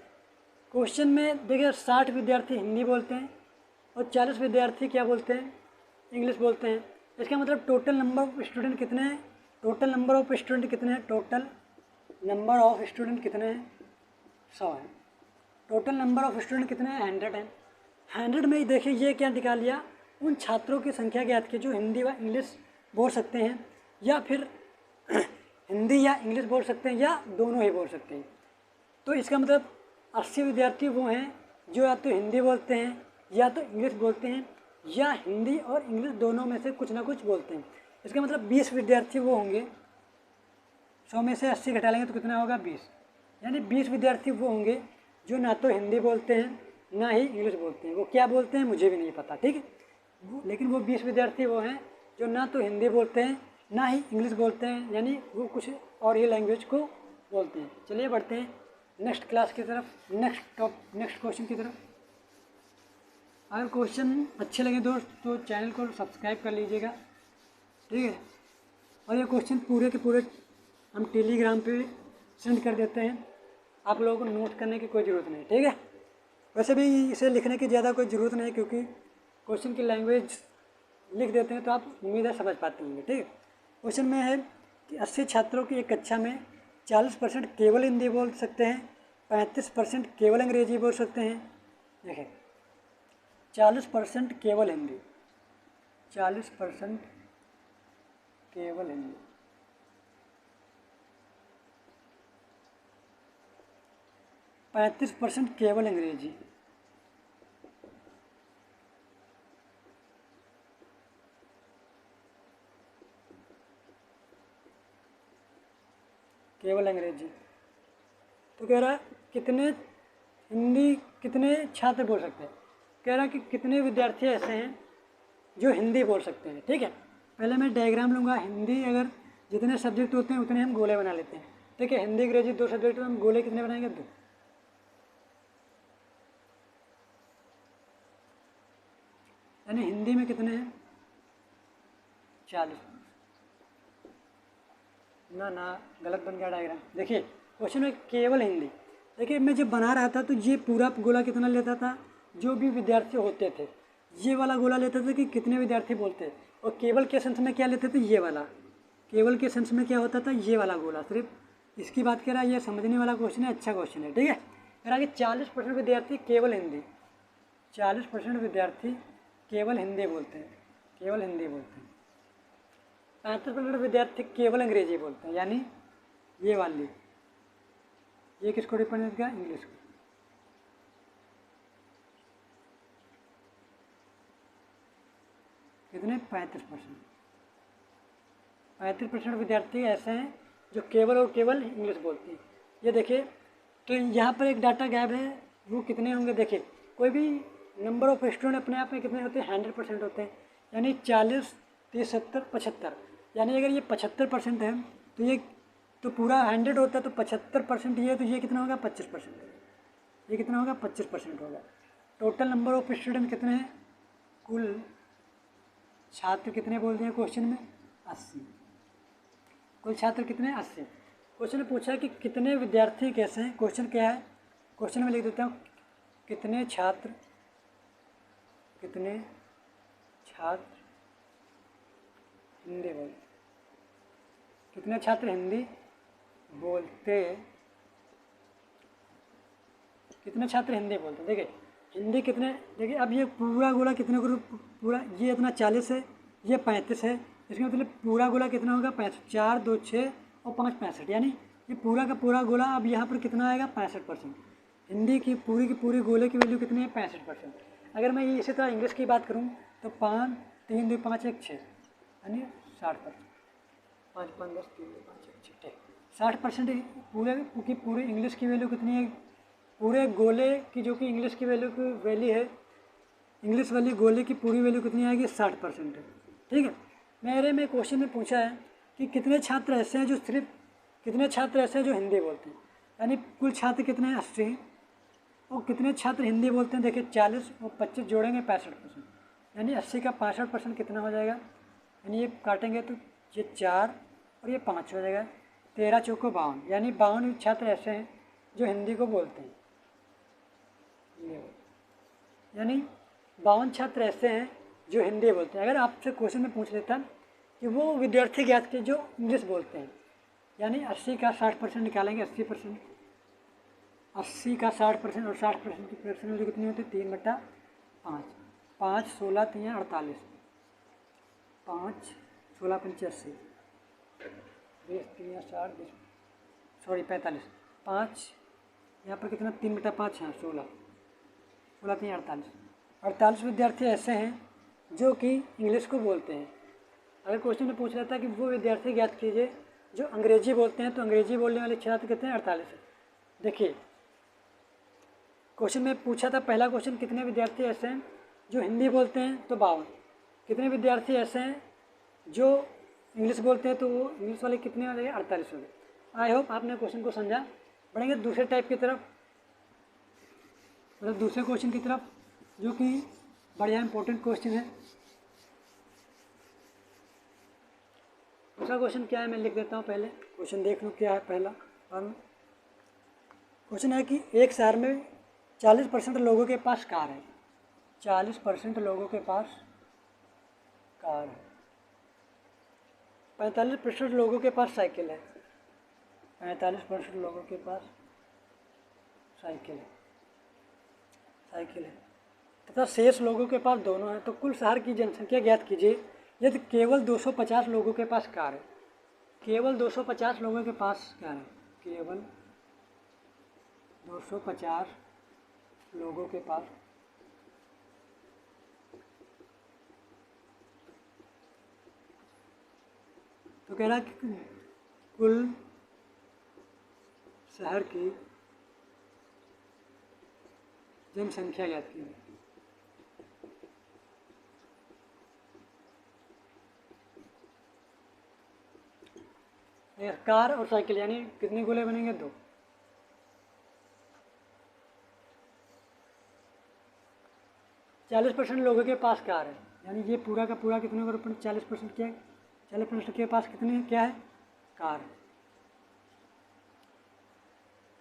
क्वेश्चन में देखिए 60 विद्यार्थी हिंदी बोलते हैं और 40 विद्यार्थी क्या बोलते हैं, इंग्लिश बोलते हैं। इसका मतलब टोटल नंबर ऑफ स्टूडेंट कितने हैं, टोटल नंबर ऑफ स्टूडेंट कितने हैं, टोटल नंबर ऑफ स्टूडेंट कितने हैं, 100 हैं। टोटल नंबर ऑफ स्टूडेंट कितने हैं, 100 हैं। 100 में ही देखिए ये क्या निकाल लिया, उन छात्रों की संख्या ज्ञात की जो हिंदी व इंग्लिश बोल सकते हैं या फिर हिंदी या इंग्लिश बोल सकते हैं या दोनों ही बोल सकते हैं। तो इसका मतलब 80 विद्यार्थी वो हैं जो या तो हिंदी बोलते हैं या तो इंग्लिश बोलते हैं या हिंदी और इंग्लिश दोनों में से कुछ ना कुछ बोलते हैं। इसका मतलब 20 विद्यार्थी वो होंगे, 100 में से 80 घटा लेंगे तो कितना होगा, 20, यानी 20 विद्यार्थी वो होंगे जो ना तो हिंदी बोलते हैं ना ही इंग्लिश बोलते हैं। वो क्या बोलते हैं मुझे भी नहीं पता, ठीक है, लेकिन वो 20 विद्यार्थी वो हैं जो ना तो हिंदी बोलते हैं ना ही इंग्लिश बोलते हैं, यानी वो कुछ और ही लैंग्वेज को बोलते हैं। चलिए बढ़ते हैं नेक्स्ट क्लास की तरफ, नेक्स्ट क्वेश्चन की तरफ। अगर क्वेश्चन अच्छे लगे दोस्त तो चैनल को सब्सक्राइब कर लीजिएगा, ठीक है। और ये क्वेश्चन पूरे के पूरे हम टेलीग्राम पे सेंड कर देते हैं, आप लोगों को नोट करने की कोई ज़रूरत नहीं, ठीक है। वैसे भी इसे लिखने की ज़्यादा कोई ज़रूरत नहीं, क्योंकि क्वेश्चन की लैंग्वेज लिख देते हैं तो आप उम्मीद है समझ पाते होंगे, ठीक है। क्वेश्चन में है कि 80 छात्रों की एक कक्षा में 40% केवल हिंदी बोल सकते हैं, 35% केवल अंग्रेजी बोल सकते हैं। देखें 40% केवल हिंदी, 40% केवल हिंदी, 35% केवल अंग्रेजी, केवल अंग्रेजी। तो कह रहा है कितने हिंदी कितने छात्र बोल सकते हैं, कह रहा है कि कितने विद्यार्थी ऐसे हैं जो हिंदी बोल सकते हैं, ठीक है। पहले मैं डायग्राम लूँगा, हिंदी अगर जितने सब्जेक्ट होते हैं उतने हम गोले बना लेते हैं, ठीक है। हिंदी अंग्रेजी 2 सब्जेक्ट में हम गोले कितने बनाएंगे, 2। यानी हिंदी में कितने हैं, 40। ना गलत बन गया डायग्राम। देखिए क्वेश्चन में केवल हिंदी, देखिए मैं जब बना रहा था तो ये पूरा गोला कितना लेता था, जो भी विद्यार्थी होते थे ये वाला गोला लेते थे कि कितने विद्यार्थी बोलते हैं, और केवल के सेंस में क्या लेते थे, ये वाला। केवल के सेंस में क्या होता था, ये वाला गोला। सिर्फ इसकी बात कर रहा है, ये समझने वाला क्वेश्चन है, अच्छा क्वेश्चन है, ठीक है। कह रहा कि 40% विद्यार्थी केवल हिंदी, 40% विद्यार्थी केवल हिंदी बोलते हैं, केवल हिंदी बोलते हैं। 35% विद्यार्थी केवल अंग्रेजी बोलते हैं, यानी ये वाली, ये किसको रिप्रेजेंट किया, इंग्लिश को। कितने, 35%। 35% विद्यार्थी ऐसे हैं जो केवल और केवल इंग्लिश बोलते हैं। ये देखिए तो यहाँ पर एक डाटा गैप है, वो कितने होंगे देखिए। कोई भी नंबर ऑफ स्टूडेंट अपने आप में कितने होते हैं, 100% होते हैं, यानी 40, 30, 70, 75। यानी अगर ये 75% है तो ये तो पूरा 100 होता है, तो 75% ये, तो ये कितना होगा, 25%। ये कितना होगा, 25% होगा। टोटल नंबर ऑफ स्टूडेंट कितने हैं, कुल छात्र कितने बोलते हैं क्वेश्चन में, 80। कुल छात्र कितने, 80। क्वेश्चन में पूछा कि कितने विद्यार्थी कैसे हैं। क्वेश्चन क्या है, क्वेश्चन में लिख देता हूँ, कितने छात्र हिंदी बोलते, कितने छात्र हिंदी बोलते, कितने छात्र हिंदी बोलते हैं। देखिए हिंदी कितने, देखिए अब ये पूरा गोला कितने को, पूरा ये इतना 40 है, ये 35 है, इसका मतलब पूरा गोला कितना होगा, 65। 4, 2, 6 और 5, 65। यानी ये पूरा का पूरा गोला अब यहाँ पर कितना आएगा, 65%। हिंदी की पूरी गोले की वैल्यू कितनी है, 65%। अगर मैं इसी तरह इंग्लिश की बात करूँ तो 5, 3, 2, 5, 1, 6, यानी 60%। 5, 5, 10, 3, 2, 5, 1, 6, 60% पूरे इंग्लिश की वैल्यू कितनी है, पूरे गोले की, जो कि इंग्लिश की वैल्यू की वैल्यू है, इंग्लिश वाली गोले की पूरी वैल्यू कितनी आएगी, 60% है। ठीक है। मेरे में क्वेश्चन में पूछा है कि कितने छात्र ऐसे हैं जो सिर्फ, कितने छात्र ऐसे हैं जो हिंदी बोलते हैं, यानी कुल छात्र कितने हैं, 80। और कितने छात्र हिंदी बोलते हैं, देखिए 40 और 25 जोड़ेंगे 65%, यानी 80 का 65% कितना हो जाएगा, यानी ये काटेंगे तो ये 4 और ये 5 हो जाएगा, 13 चौको 52, यानी 52 छात्र ऐसे हैं जो हिंदी को बोलते हैं। यानी 52 छात्र ऐसे हैं जो हिंदी बोलते हैं। अगर आपसे क्वेश्चन में पूछ लेता कि वो विद्यार्थी ज्ञात कीजिए जो इंग्लिश बोलते हैं, यानी 80 का 60% निकालेंगे, 80%, 80 का 60% और 60% की परसेंटेज कितनी होती है, 3/5। 5, 16, 3, 48, 5, 16, 85, 20, 3, 60, 45, 5, यहाँ पर कितना, 3/5 है, 16, 16, 3, 48। 48 विद्यार्थी ऐसे हैं जो कि इंग्लिश को बोलते हैं। अगर क्वेश्चन में पूछ रहा था कि वो विद्यार्थी ज्ञात कीजिए जो अंग्रेजी बोलते हैं, तो अंग्रेजी बोलने वाले छात्र कितने हैं, 48 है। देखिए क्वेश्चन में पूछा था, पहला क्वेश्चन, कितने विद्यार्थी ऐसे हैं जो हिंदी बोलते हैं, तो 52। कितने विद्यार्थी ऐसे हैं जो इंग्लिश बोलते हैं, तो वो इंग्लिश वाले कितने हो जाएंगे, 48 हो गए। आई होप आपने क्वेश्चन को समझा। बढ़ेंगे दूसरे टाइप की तरफ, मतलब दूसरे क्वेश्चन की तरफ, जो कि बढ़िया इंपॉर्टेंट क्वेश्चन है। दूसरा क्वेश्चन क्या है, मैं लिख देता हूँ, पहले क्वेश्चन देख लूँ क्या है। पहला क्वेश्चन है कि एक शहर में 40% लोगों के पास कार है, 40% लोगों के पास कार है, 45% लोगों के पास साइकिल है, 45% लोगों के पास साइकिल है तथा शेष लोगों के पास दोनों हैं। तो कुल शहर की जनसंख्या ज्ञात कीजिए यदि केवल 250 लोगों के पास कार है। केवल 250 लोगों के पास कार है, केवल 250 लोगों के पास तो कह रहा कि कुल शहर की जनसंख्या ज्ञात कीजिए। कार और साइकिल यानी कितने गोले बनेंगे, 2। चालीस % लोगों के पास कार है, यानी ये पूरा का पूरा कितने को 40% क्या है, 40% के पास कितने क्या है, कार।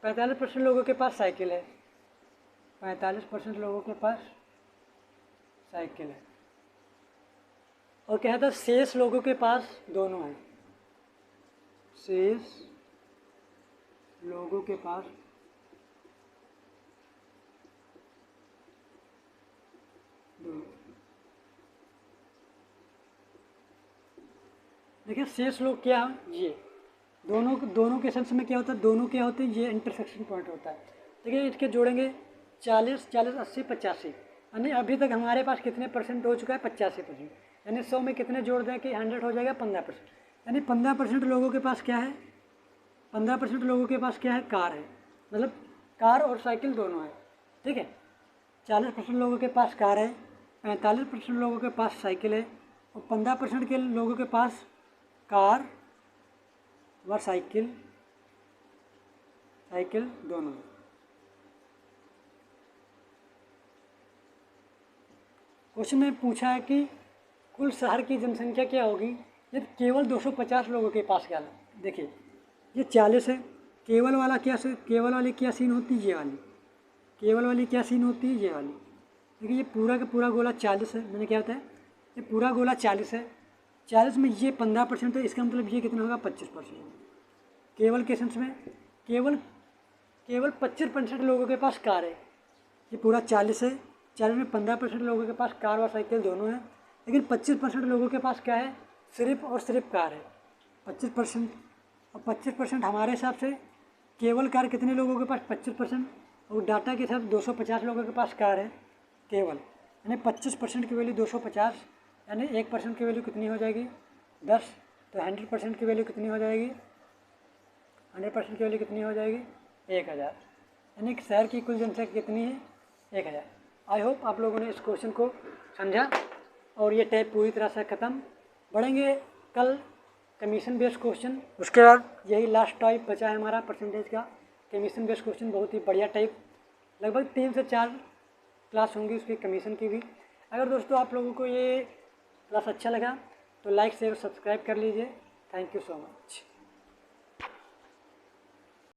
45% लोगों के पास साइकिल है, 45% लोगों के पास साइकिल है। और क्या था, शेष लोगों के पास दोनों है, शेष लोगों के पास दोनों। देखिए शेष लोग क्या है, ये दोनों के सेंस में क्या होता है, दोनों क्या होते हैं, ये इंटरसेक्शन पॉइंट होता है। देखिए इसके जोड़ेंगे 40, 40, 80, 85, यानी अभी तक हमारे पास कितने % हो चुका है, 85%। यानी 100 में कितने जोड़ दें कि 100 हो जाएगा, 15%। यानी 15% लोगों के पास क्या है, 15% लोगों के पास क्या है, कार है। मतलब कार और साइकिल दोनों है, ठीक है। 40% लोगों के पास कार है, 45% लोगों के पास साइकिल है और 15% के लोगों के पास कार व साइकिल दोनों है। क्वेश्चन में पूछा है कि कुल शहर की जनसंख्या क्या होगी यदि केवल 250 लोगों के पास क्या है। देखिए ये 40 है, केवल वाली क्या सीन होती है, ये वाली केवल वाली क्या सीन होती है, ये वाली। देखिए ये पूरा का पूरा गोला 40 है, मैंने क्या बताया, ये पूरा गोला 40 है, 40 में ये 15% है, इसका मतलब ये कितना होगा 25%। केवल के सेंस में केवल 25% लोगों के पास कार है, ये पूरा 40 है, 40 में 15% लोगों के पास कार और साइकिल दोनों है, लेकिन 25% लोगों के पास क्या है, सिर्फ और सिर्फ कार है 25%। और 25% हमारे हिसाब से केवल कार कितने लोगों के पास 25%, और डाटा के हिसाब से 250 लोगों के पास कार है केवल, यानी 25% की वैल्यू 250, यानी 1% की वैल्यू कितनी हो जाएगी 10। तो 100% की वैल्यू कितनी हो जाएगी, 100% की वैल्यू कितनी हो जाएगी 1000, यानी कि शहर की कुल जनसंख्या कितनी है 1000। आई होप आप लोगों ने इस क्वेश्चन को समझा और ये टाइप पूरी तरह से ख़त्म। बढ़ेंगे कल कमीशन बेस्ड क्वेश्चन, उसके बाद यही लास्ट टाइप बचा है हमारा परसेंटेज का कमीशन बेस्ड क्वेश्चन, बहुत ही बढ़िया टाइप, लगभग 3 से 4 क्लास होंगी उसकी कमीशन की भी। अगर दोस्तों आप लोगों को ये क्लास अच्छा लगा तो लाइक शेयर सब्सक्राइब कर लीजिए। Thank you so much.